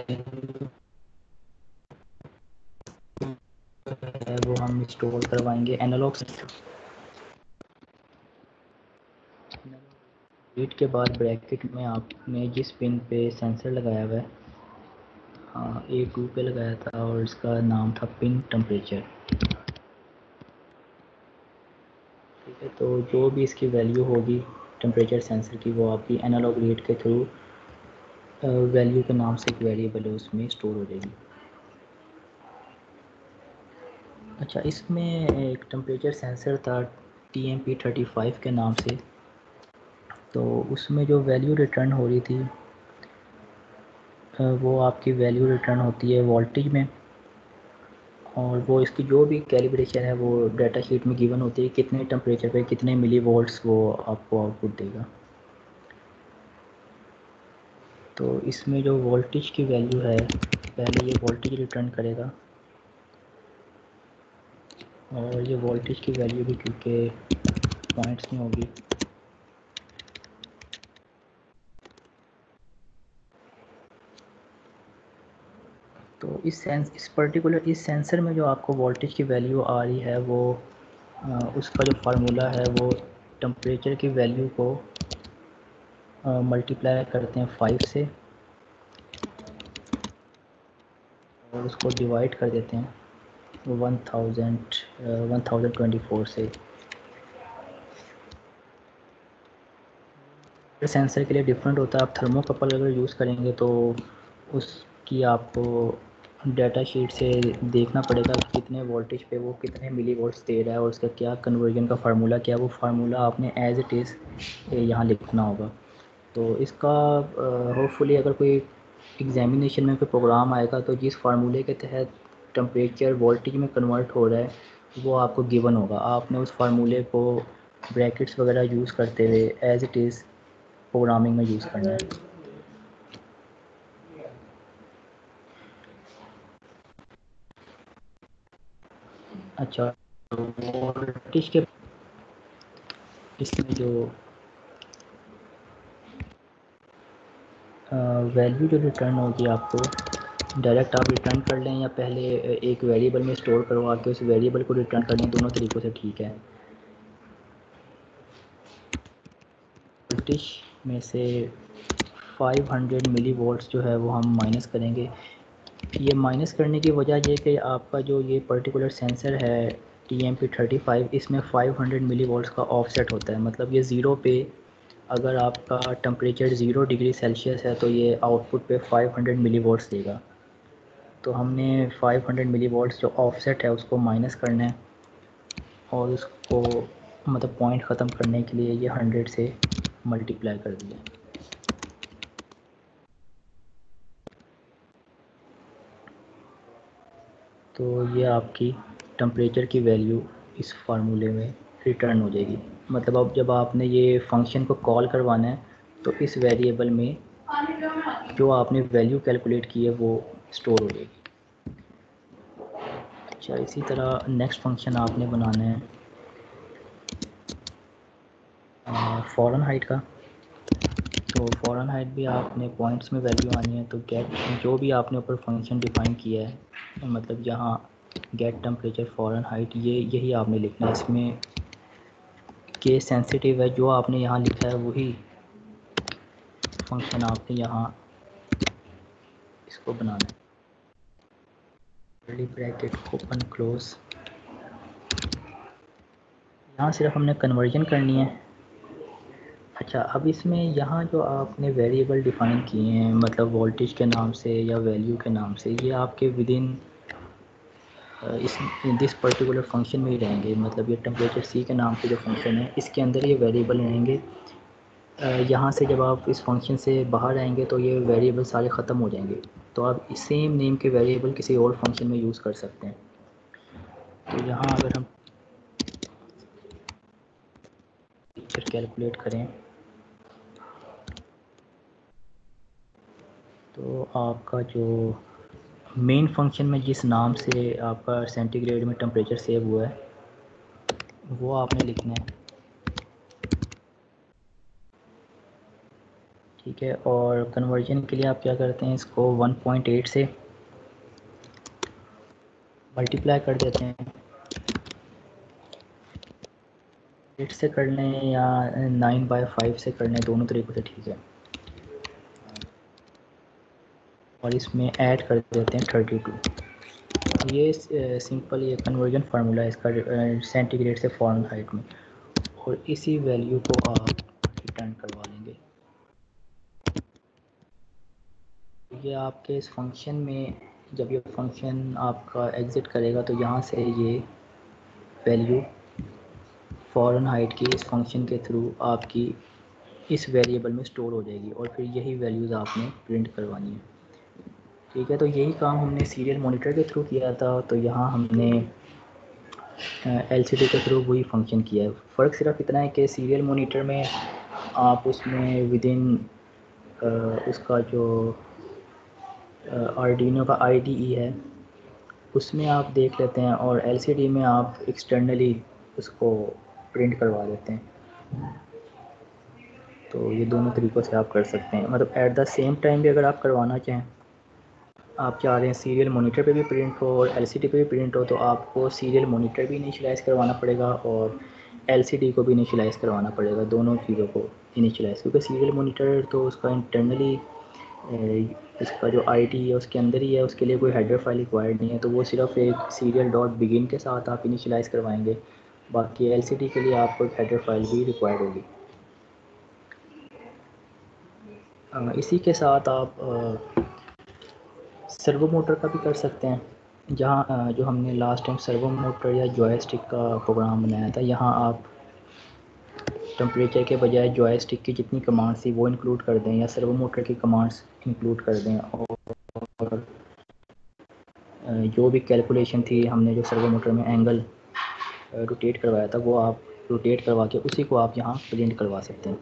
वो हम स्टोर करवाएंगे एनालॉग रीड के बाद ब्रैकेट में आपने जिस पिन पे सेंसर लगाया हुआ है, हाँ A2 पे लगाया था और इसका नाम था पिन टेम्परेचर। ठीक है, तो जो भी इसकी वैल्यू होगी टेम्परेचर सेंसर की वो आपकी एनालॉग रीड के थ्रू वैल्यू के नाम से एक वेरिएबल है उसमें स्टोर हो जाएगी। अच्छा, इसमें एक टेम्परेचर सेंसर था TMP35 के नाम से, तो उसमें जो वैल्यू रिटर्न हो रही थी वो आपकी वैल्यू रिटर्न होती है वोल्टेज में, और वो इसकी जो भी कैलिब्रेशन है वो डाटा शीट में गिवन होती है, कितने टेम्परेचर पे कितने मिली वोल्ट्स वो आपको आउटपुट देगा। तो इसमें जो वोल्टेज की वैल्यू है पहले ये वोल्टेज रिटर्न करेगा, और ये वोल्टेज की वैल्यू भी क्योंकि पॉइंट्स में होगी तो इस पर्टिकुलर इस सेंसर में जो आपको वोल्टेज की वैल्यू आ रही है वो उसका जो फार्मूला है वो टेम्परेचर की वैल्यू को मल्टीप्लाई करते हैं 5 से और उसको डिवाइड कर देते हैं 1024 से। सेंसर के लिए डिफरेंट होता है, आप थर्मोकपल अगर यूज़ करेंगे तो उसकी आपको डाटा शीट से देखना पड़ेगा कि कितने वोल्टेज पे वो कितने मिली वोल्ट्स दे रहा है और उसका क्या कन्वर्जन का फार्मूला क्या है, वो फार्मूला आपने एज इट इज़ यहाँ लिखना होगा। तो इसका होपफुली अगर कोई एग्जामिनेशन में कोई प्रोग्राम आएगा तो जिस फार्मूले के तहत टेम्परेचर वोल्टेज में कन्वर्ट हो रहा है वो आपको गिवन होगा, आपने उस फार्मूले को ब्रैकेट्स वगैरह यूज़ करते हुए एज इट इज़ प्रोग्रामिंग में यूज़ करना है। अच्छा, वोल्टेज के इसमें जो वैल्यू जो रिटर्न होगी आपको डायरेक्ट आप रिटर्न कर लें या पहले एक वेरिएबल में स्टोर करवा के उस वेरिएबल को रिटर्न कर लें, दोनों तरीक़ों से ठीक है। वोल्टेज में से 500 मिली वोल्ट्स जो है वो हम माइनस करेंगे। ये माइनस करने की वजह ये कि आपका जो ये पर्टिकुलर सेंसर है TMP35 इसमें 500 मिली वोल्ट्स का ऑफसेट होता है, मतलब ये ज़ीरो पे अगर आपका टेम्परेचर 0 डिग्री सेल्सियस है तो ये आउटपुट पे 500 मिली वोल्ट्स देगा। तो हमने 500 मिली वोल्ट्स जो ऑफसेट है उसको माइनस करना है और उसको मतलब पॉइंट ख़त्म करने के लिए ये 100 से मल्टीप्लाई कर दिया। तो ये आपकी टेम्परेचर की वैल्यू इस फार्मूले में रिटर्न हो जाएगी। मतलब अब जब आपने ये फंक्शन को कॉल करवाना है तो इस वेरिएबल में जो आपने वैल्यू कैलकुलेट की है वो स्टोर हो जाएगी। अच्छा, इसी तरह नेक्स्ट फंक्शन आपने बनाना है फॉरेन हाइट का। तो फॉरेन हाइट भी आपने पॉइंट्स में वैल्यू आनी है, तो गेट जो भी आपने ऊपर फंक्शन डिफाइन किया है, मतलब यहाँ गेट टेम्परेचर फॉरेन हाइट, ये यही आपने लिखना है। इसमें केस सेंसिटिव है, जो आपने यहाँ लिखा है वही फंक्शन आपने यहाँ इसको बनाना है। कर्ली ब्रैकेट ओपन क्लोज, यहाँ सिर्फ हमने कन्वर्जन करनी है। अच्छा, अब इसमें यहाँ जो आपने वेरिएबल डिफ़ाइन किए हैं, मतलब वोल्टेज के नाम से या वैल्यू के नाम से, ये आपके विद इन इस दिस पर्टिकुलर फंक्शन में ही रहेंगे। मतलब ये टेम्परेचर सी के नाम से जो फंक्शन है इसके अंदर ये वेरिएबल रहेंगे। यहाँ से जब आप इस फंक्शन से बाहर आएंगे तो ये वेरिएबल सारे ख़त्म हो जाएंगे, तो आप इस सेम नेम के वेरिएबल किसी और फंक्शन में यूज़ कर सकते हैं। तो यहाँ अगर हम पिक्चर कैलकुलेट करें तो आपका जो मेन फंक्शन में जिस नाम से आपका सेंटीग्रेड में टेम्परेचर सेव हुआ है वो आपने लिखना है, ठीक है। और कन्वर्जन के लिए आप क्या करते हैं, इसको 1.8 से मल्टीप्लाई कर देते हैं। 8 से कर लें या 9/5 से कर लें, दोनों तरीक़ों से ठीक है। और इसमें ऐड कर देते हैं 32। ये सिंपल ये कन्वर्जन फार्मूला है इसका सेंटीग्रेड से फॉरेन हाइट में, और इसी वैल्यू को आप रिटर्न करवा लेंगे। ये आपके इस फंक्शन में जब ये फंक्शन आपका एग्ज़िट करेगा तो यहाँ से ये वैल्यू फॉरेन हाइट की इस फंक्शन के थ्रू आपकी इस वेरिएबल में स्टोर हो जाएगी, और फिर यही वैल्यूज़ आपने प्रिंट करवानी है, ठीक है। तो यही काम हमने सीरियल मॉनिटर के थ्रू किया था, तो यहाँ हमने एलसीडी के थ्रू वही फंक्शन किया है। फ़र्क सिर्फ इतना है कि सीरियल मॉनिटर में आप उसमें विद इन उसका जो आर्डिनो का IDE है उसमें आप देख लेते हैं, और LCD में आप एक्सटर्नली उसको प्रिंट करवा देते हैं। तो ये दोनों तरीक़ों से आप कर सकते हैं। मतलब एट द सेम टाइम भी अगर आप करवाना चाहें, आप चाह रहे हैं सीरियल मॉनिटर पे भी प्रिंट हो और LCD पे भी प्रिंट हो, तो आपको सीरियल मॉनिटर भी इनिशियलाइज़ करवाना पड़ेगा और LCD को भी इनिशियलाइज़ करवाना पड़ेगा, दोनों चीज़ों को इनिशियलाइज़। क्योंकि सीरियल मॉनिटर तो उसका इंटरनली इसका जो ID है उसके अंदर ही है, उसके लिए कोई हेडर फाइल रिक्वायर्ड नहीं है, तो वो सिर्फ एक serial.begin के साथ आप इनिशियलाइज़ करवाएंगे। बाकी LCD के लिए आपको एक हेडर फाइल भी रिक्वायर्ड होगी। इसी के साथ आप सर्वो मोटर का भी कर सकते हैं। जहाँ जो हमने लास्ट टाइम सर्वो मोटर या जॉयस्टिक का प्रोग्राम बनाया था, यहाँ आप टेम्परेचर के बजाय जॉयस्टिक की जितनी कमांड्स थी वो इंक्लूड कर दें, या सर्वो मोटर की कमांड्स इंक्लूड कर दें, और जो भी कैलकुलेशन थी हमने जो सर्वो मोटर में एंगल रोटेट करवाया था वो आप रोटेट करवा के उसी को आप यहाँ प्रिंट करवा सकते हैं।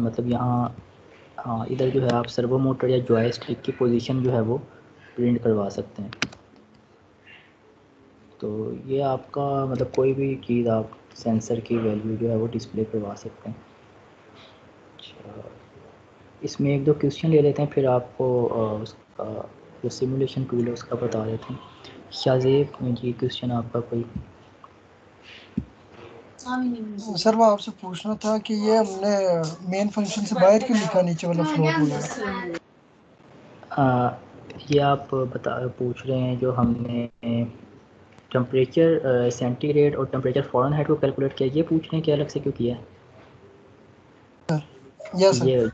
मतलब यहाँ हाँ, इधर जो है आप सर्वो मोटर या जॉयस्टिक की पोजीशन जो है वो प्रिंट करवा सकते हैं। तो ये आपका मतलब कोई भी चीज़ आप सेंसर की वैल्यू जो है वो डिस्प्ले करवा सकते हैं। अच्छा, इसमें एक दो क्वेश्चन ले लेते हैं, फिर आपको उसका जो सिमुलेशन टूल है उसका बता देते हैं। शाहज़ेब जी, क्वेश्चन आपका कोई? सर वो आपसे पूछना था कि ये हमने मेन फंक्शन से बाहर क्यों लिखा नीचे वाला फ्लोट वगैरह? ये आप पूछ रहे हैं जो हमने टेम्परेचर सेंटीग्रेड और टेम्परेचर फॉरेन हाइट को कैलकुलेट किया, ये पूछ रहे हैं कि अलग से क्यों किया है? Yes sir. ये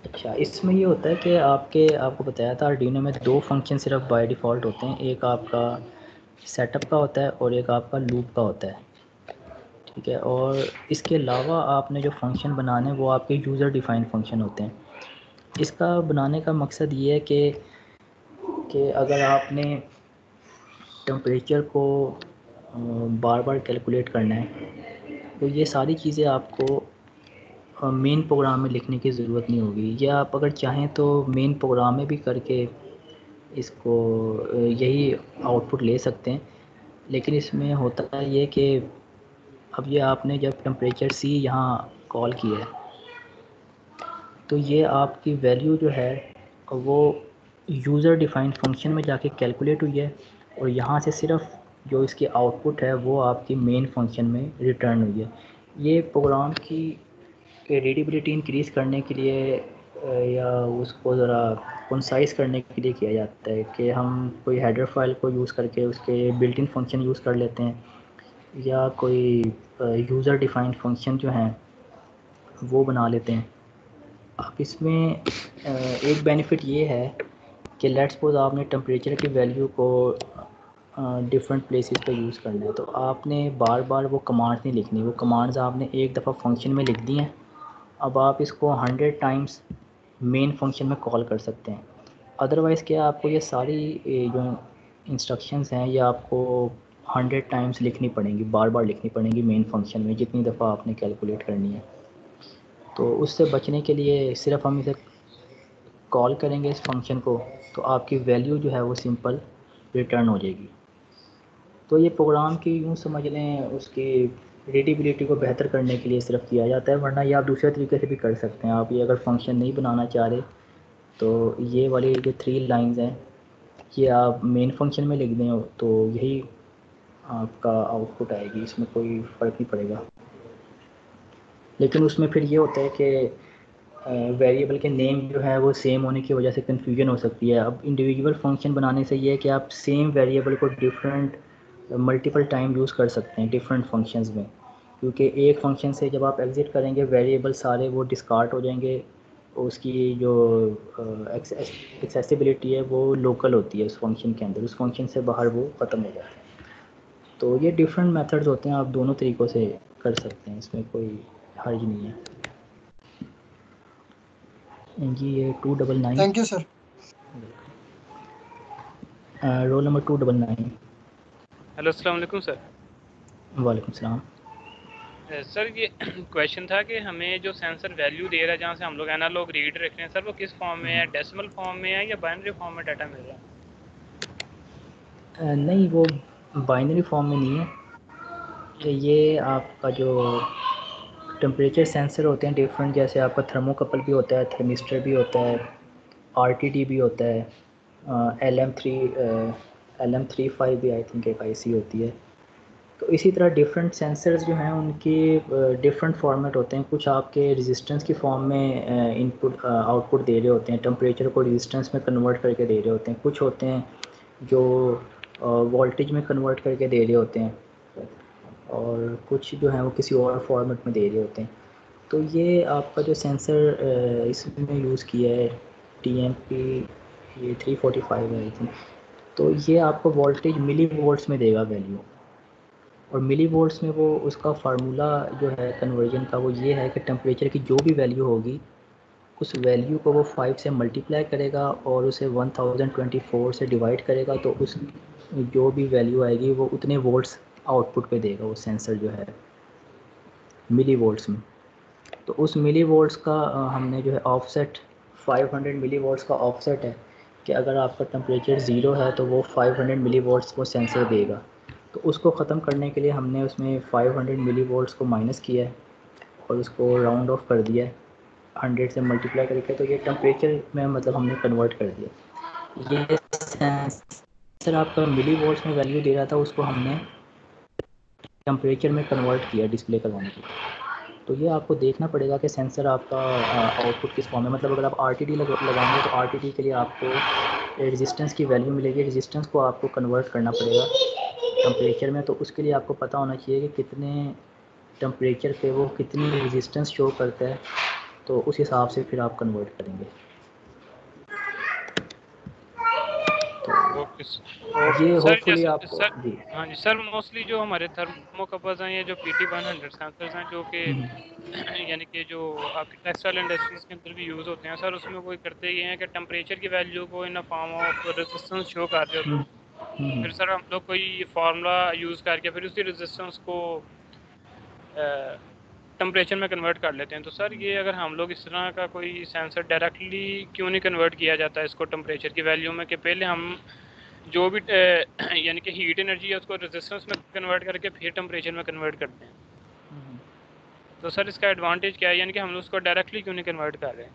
अच्छा, इसमें ये होता है कि आपको बताया था आर्डिनो में दो फंक्शन सिर्फ बाय डिफ़ॉल्ट होते हैं, एक आपका सेटअप का होता है और एक आपका लूप का होता है, ठीक है। और इसके अलावा आपने जो फंक्शन बनाने हैं वो आपके यूज़र डिफ़ाइन फंक्शन होते हैं। इसका बनाने का मकसद ये है कि कि अगर आपने टेम्परेचर को बार बार कैलकुलेट करना है तो ये सारी चीज़ें आपको मेन प्रोग्राम में लिखने की ज़रूरत नहीं होगी, या आप अगर चाहें तो मेन प्रोग्राम में भी करके इसको यही आउटपुट ले सकते हैं। लेकिन इसमें होता है ये कि अब ये आपने जब टेम्परेचर सी यहाँ कॉल किया है तो ये आपकी वैल्यू जो है वो यूज़र डिफाइंड फंक्शन में जाके कैलकुलेट हुई है, और यहाँ से सिर्फ जो इसकी आउटपुट है वो आपकी मेन फंक्शन में रिटर्न हुई है। ये प्रोग्राम की रीडेबिलिटी इंक्रीज़ करने के लिए या उसको ज़रा कंसाइज करने के लिए किया जाता है कि हम कोई हेडर फाइल को यूज़ करके उसके बिल्ट इन फंक्शन यूज़ कर लेते हैं, या कोई यूज़र डिफाइंड फंक्शन जो हैं वो बना लेते हैं। अब इसमें एक बेनिफिट ये है कि लेट्स सपोज आपने टेम्परेचर की वैल्यू को डिफरेंट प्लेसेस पे यूज़ करना है, तो आपने बार बार वो कमांड्स नहीं लिखनी, वो कमांड्स आपने एक दफ़ा फंक्शन में लिख दी हैं। अब आप इसको 100 टाइम्स मेन फंक्शन में कॉल कर सकते हैं। अदरवाइज़ क्या आपको ये सारी जो इंस्ट्रक्शंस हैं ये आपको 100 टाइम्स लिखनी पड़ेंगी, बार बार लिखनी पड़ेंगी मेन फंक्शन में, जितनी दफ़ा आपने कैलकुलेट करनी है। तो उससे बचने के लिए सिर्फ हम इसे कॉल करेंगे इस फंक्शन को, तो आपकी वैल्यू जो है वो सिंपल रिटर्न हो जाएगी। तो ये प्रोग्राम की यूँ समझ लें उसकी रीडेबिलिटी को बेहतर करने के लिए सिर्फ किया जाता है, वरना ये आप दूसरे तरीके से भी कर सकते हैं। आप ये अगर फंक्शन नहीं बनाना चाह रहे तो ये वाली जो 3 लाइंस हैं ये आप मेन फंक्शन में लिख दें तो यही आपका आउटपुट आएगी, इसमें कोई फ़र्क नहीं पड़ेगा। लेकिन उसमें फिर ये होता है कि वेरिएबल के नेम जो है वो सेम होने की वजह से कन्फ्यूजन हो सकती है। अब इंडिविजुअल फंक्शन बनाने से ये है कि आप सेम वेरिएबल को डिफरेंट मल्टीपल टाइम यूज़ कर सकते हैं डिफरेंट फंक्शंस में, क्योंकि एक फंक्शन से जब आप एग्ज़िट करेंगे वेरिएबल सारे वो डिस्कार्ड हो जाएंगे, उसकी जो एक्सेसिबिलिटी है वो लोकल होती है उस फंक्शन के अंदर, उस फंक्शन से बाहर वो ख़त्म हो जाता है। तो ये डिफरेंट मेथड्स होते हैं, आप दोनों तरीक़ों से कर सकते हैं, इसमें कोई हर्ज नहीं है जी। ये 299 thank you sir. Roll number 299। Hello अस्सलाम वालेकुम सर। वालेकुम सलाम। सर ये क्वेश्चन था कि हमें जो सेंसर वैल्यू दे रहा है जहाँ से हम लोग एनालॉग रीड रख रहे हैं सर, वो किस फॉर्म में है, डेसिमल फॉर्म में है या बाइनरी फॉर्म में डाटा मिल रहा है? नहीं, वो बाइनरी फॉर्म में नहीं है। ये आपका जो टेम्परेचर सेंसर होते हैं डिफरेंट, जैसे आपका थर्मोकपल भी होता है, थर्मिस्टर भी होता है, आरटीडी भी होता है, LM35 भी आई थिंक एक आईसी होती है। तो इसी तरह डिफरेंट सेंसर्स जो हैं उनके डिफरेंट फॉर्मेट होते हैं। कुछ आपके रेजिस्टेंस की फॉर्म में इनपुट आउटपुट दे रहे होते हैं, टेम्परेचर को रेजिस्टेंस में कन्वर्ट करके दे रहे होते हैं। कुछ होते हैं जो वोल्टेज में कन्वर्ट करके दे रहे होते हैं, और कुछ जो है वो किसी और फॉर्मेट में दे रहे होते हैं। तो ये आपका जो सेंसर इसमें यूज़ किया है TMP ये 345 है आई थिंक। तो ये आपको वोल्टेज मिली वोल्ट्स में देगा वैल्यू, और मिली वोल्ट्स में वो उसका फार्मूला जो है कन्वर्जन का वो ये है कि टेम्परेचर की जो भी वैल्यू होगी उस वैल्यू को वो 5 से मल्टीप्लाई करेगा और उसे 1024 से डिवाइड करेगा, तो उस जो भी वैल्यू आएगी वो उतने वोल्ट्स आउटपुट पे देगा वो सेंसर जो है मिली वोल्ट्स में। तो उस मिली वोल्ट्स का हमने जो है ऑफसेट 500 मिली वोल्ट्स का ऑफसेट है कि अगर आपका टेम्परेचर 0 है तो वो 500 मिली वोल्ट्स वो सेंसर देगा। तो उसको ख़त्म करने के लिए हमने उसमें 500 मिली वोल्ट्स को माइनस किया है और उसको राउंड ऑफ कर दिया है 100 से मल्टीप्लाई करके, तो ये टेम्परेचर में मतलब हमने कन्वर्ट कर दिया। ये सेंसर आपका मिली वोल्ट्स में वैल्यू दे रहा था, उसको हमने टेम्परेचर में कन्वर्ट किया डिस्प्ले करवाने के लिए। तो ये आपको देखना पड़ेगा कि सेंसर आपका आउटपुट किस फॉर्म में, मतलब अगर आप RTD लगाएंगे तो RTD के लिए आपको रेजिस्टेंस की वैल्यू मिलेगी, रेजिस्टेंस को आपको कन्वर्ट करना पड़ेगा टेम्परेचर में। तो उसके लिए आपको पता होना चाहिए कि कितने टेम्परेचर पे वो कितनी रेजिस्टेंस शो करता है, तो उस हिसाब से फिर आप कन्वर्ट करेंगे। ओके ये सर होपफुली जैसे आपको सर, जी। हाँ जी सर, मोस्टली जो हमारे थर्मोकपल्स हैं, ये जो PT100 सेंसर्स हैं जो कि यानी कि जो आपकी टेक्सटाइल इंडस्ट्रीज के अंदर भी यूज़ होते हैं सर, उसमें वो करते ये हैं कि टेम्परेचर की वैल्यू को in form of resistance show कर रहे होते हैं। फिर सर हम लोग कोई फार्मूला यूज़ करके फिर उसी रेजिस्टेंस को टेम्परेचर में कन्वर्ट कर लेते हैं। तो सर ये अगर हम लोग इस तरह का कोई सेंसर डायरेक्टली क्यों नहीं कन्वर्ट किया जाता है इसको टेम्परेचर की वैल्यू में, कि पहले हम जो भी यानी कि हीट एनर्जी है उसको रेजिस्टेंस में कन्वर्ट करके फिर टेम्परेचर में कन्वर्ट करते हैं। तो सर इसका एडवांटेज क्या है, यानी कि हम लोग उसको डायरेक्टली क्यों नहीं कन्वर्ट कर रहे हैं?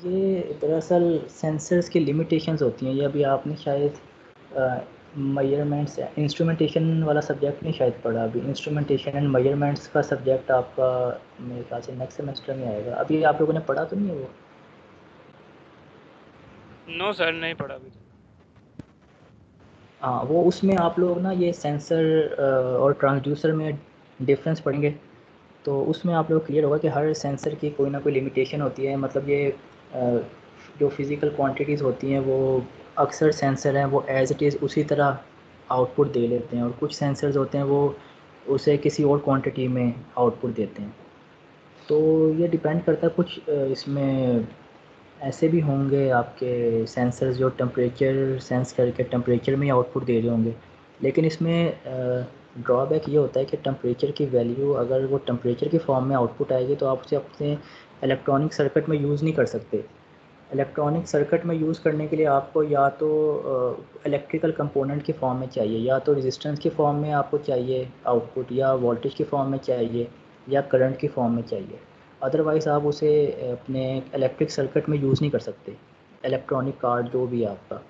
ये दरअसल सेंसर्स की लिमिटेशंस होती हैं। ये अभी आपने शायद मेजरमेंट्स इंस्ट्रूमेंटेशन वाला सब्जेक्ट नहीं शायद पढ़ा। अभी इंस्ट्रूमेंटेशन एंड मेजरमेंट्स का सब्जेक्ट आपका मेरे ख्याल से नेक्स्ट सेमेस्टर में आएगा। अभी आप लोगों ने पढ़ा तो नहीं है वो? नो सर, नहीं पढ़ा अभी तक। हाँ, वो उसमें आप लोग ना ये सेंसर और ट्रांसड्यूसर में डिफरेंस पढ़ेंगे। तो उसमें आप लोग क्लियर होगा कि हर सेंसर की कोई ना कोई लिमिटेशन होती है। मतलब ये जो फिज़िकल क्वांटिटीज़ होती हैं वो अक्सर सेंसर हैं वो एज़ इट इज़ उसी तरह आउटपुट दे लेते हैं, और कुछ सेंसर्स होते हैं वो उसे किसी और क्वांटिटी में आउटपुट देते हैं। तो ये डिपेंड करता है। कुछ इसमें ऐसे भी होंगे आपके सेंसर्स जो टेम्परेचर सेंस करके टेम्परेचर में ही आउटपुट दे रहे होंगे। लेकिन इसमें ड्रॉबैक ये होता है कि टेम्परेचर की वैल्यू अगर वो टेम्परेचर की फॉर्म में आउटपुट आएगी तो आप उसे अपने इलेक्ट्रॉनिक सर्किट में यूज़ नहीं कर सकते। इलेक्ट्रॉनिक सर्किट में यूज़ करने के लिए आपको या तो इलेक्ट्रिकल कंपोनेंट की फॉर्म में चाहिए, या तो रेजिस्टेंस की फॉर्म में आपको चाहिए आउटपुट, या वोल्टेज की फॉर्म में चाहिए, या करंट की फॉर्म में चाहिए। अदरवाइज़ आप उसे अपने इलेक्ट्रिक सर्किट में यूज़ नहीं कर सकते, इलेक्ट्रॉनिक कार्ड जो भी है आपका।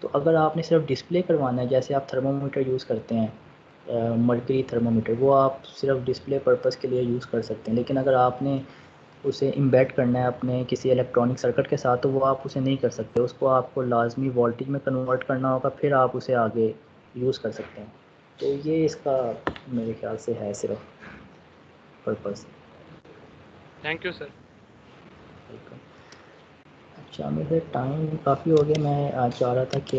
तो अगर आपने सिर्फ डिस्प्ले करवाना है, जैसे आप थर्मोमीटर यूज़ करते हैं मर्करी थर्मोमीटर, वो आप सिर्फ डिस्प्ले पर्पस के लिए यूज़ कर सकते हैं। लेकिन अगर आपने उसे इम्बेड करना है अपने किसी इलेक्ट्रॉनिक सर्किट के साथ तो वो आप उसे नहीं कर सकते। उसको आपको लाजमी वोल्टेज में कन्वर्ट करना होगा, फिर आप उसे आगे यूज़ कर सकते हैं। तो ये इसका मेरे ख्याल से है सिर्फ पर्पस। Thank you sir. अच्छा, मेरे टाइम काफ़ी हो गया। मैं आज चाह रहा था कि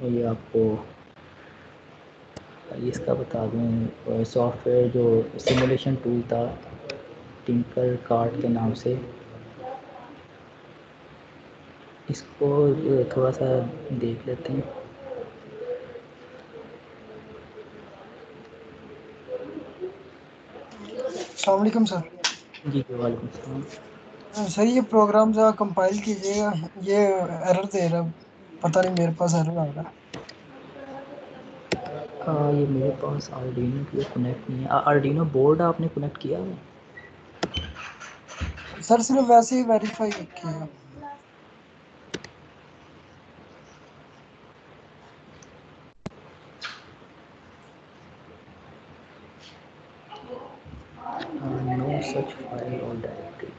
ये आपको इसका बता दूँ सॉफ्टवेयर जो सिमुलेशन टूल था टिंकर कार्ड के नाम से, इसको थोड़ा सा देख लेते हैं। अस्सलाम वालेकुम सर। जी जी, वालेकुम सलाम। सर ये प्रोग्राम जरा कंपाइल कीजिएगा, ये एरर दे रहा है, पता नहीं मेरे पास एरर आ रहा है। ये मेरे पास आर्डिनो के लिए कनेक्ट नहीं है। आर्डिनो बोर्ड आपने कनेक्ट किया है? सर सिर्फ वैसे ही वेरीफाई किया। नो सच फाइल और डायरेक्टरी।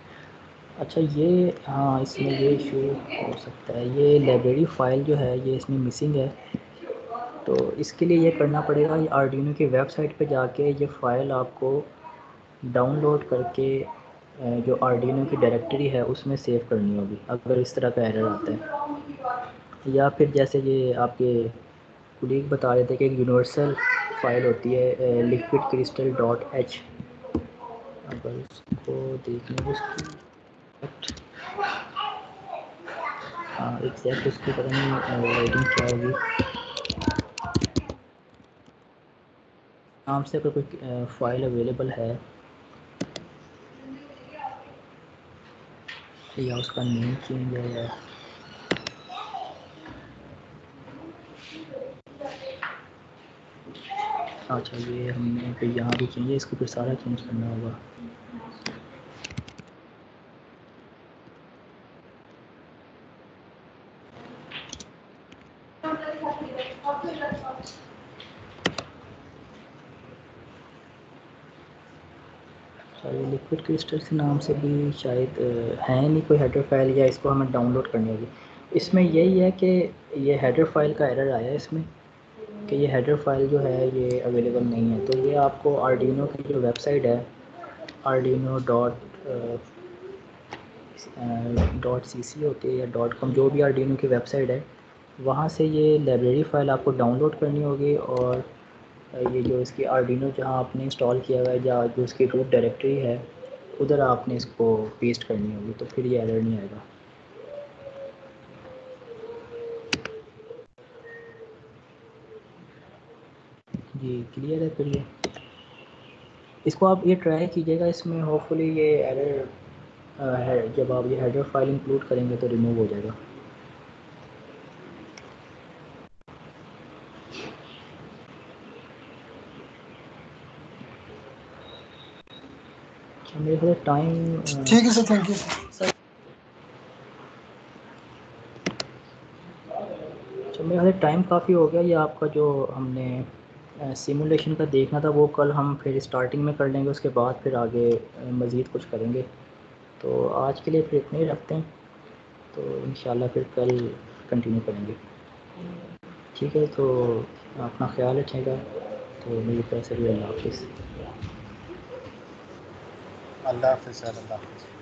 अच्छा, ये हाँ, इसमें ये इशू हो सकता है। ये लाइब्रेरी फ़ाइल जो है ये इसमें मिसिंग है। तो इसके लिए ये करना पड़ेगा, ये आर्डिनो की वेबसाइट पे जाके ये फ़ाइल आपको डाउनलोड करके जो आर्डिनो की डायरेक्टरी है उसमें सेव करनी होगी अगर इस तरह का एरर आता है। या फिर जैसे ये आपके कुलीग बता रहे थे कि एक यूनिवर्सल फ़ाइल होती है लिक्विड क्रिस्टल डॉट एच। अगर उसको देखने उसकी हाँ एग्जैक्ट उसकी पता नहीं राइटिंग क्या होगी नाम से। अगर कोई फ़ाइल अवेलेबल है या उसका नेम चेंज है या अच्छा, ये हमने फिर यहाँ भी चेंज है, इसको फिर सारा चेंज करना होगा। अच्छा, ये लिक्विड क्रिस्टल के नाम से भी शायद है नहीं कोई हेडर फाइल, या इसको हमें डाउनलोड करनी होगी। इसमें यही है कि ये हेडर फाइल का एरर आया है इसमें कि ये हेडर फाइल जो है ये अवेलेबल नहीं है। तो ये आपको आर्डिनो की जो वेबसाइट है आर्डिनो डॉट सी सी होती है या डॉट कॉम, जो भी आर्डिनो की वेबसाइट है वहाँ से ये लाइब्रेरी फ़ाइल आपको डाउनलोड करनी होगी और ये जो इसकी आर्डिनो जहाँ आपने इंस्टॉल किया हुआ है या जो इसकी रूट डायरेक्टरी है उधर आपने इसको पेस्ट करनी होगी, तो फिर ये एरर नहीं आएगा। जी क्लियर है। फिर ये इसको आप ये ट्राई कीजिएगा, इसमें होपफुली ये एरर है जब आप ये हेडर फाइल इंक्लूड करेंगे तो रिमूव हो जाएगा। अच्छा मेरे ख्याल टाइम ठीक है सर, थैंक यू। अच्छा मेरे ख्याल टाइम काफ़ी हो गया। ये आपका जो हमने सिमुलेशन का देखना था वो कल हम फिर स्टार्टिंग में कर लेंगे, उसके बाद फिर आगे मज़ीद कुछ करेंगे। तो आज के लिए फिर इतने ही रखते हैं, तो इंशाल्लाह फिर कल कंटिन्यू करेंगे। ठीक है, तो अपना ख्याल रखिएगा। तो मेरी तरफ से भी अल्लाह हाफ़िज़। अल्लाह हाफ़िज़ सर, अल्लाह हाफ़िज़।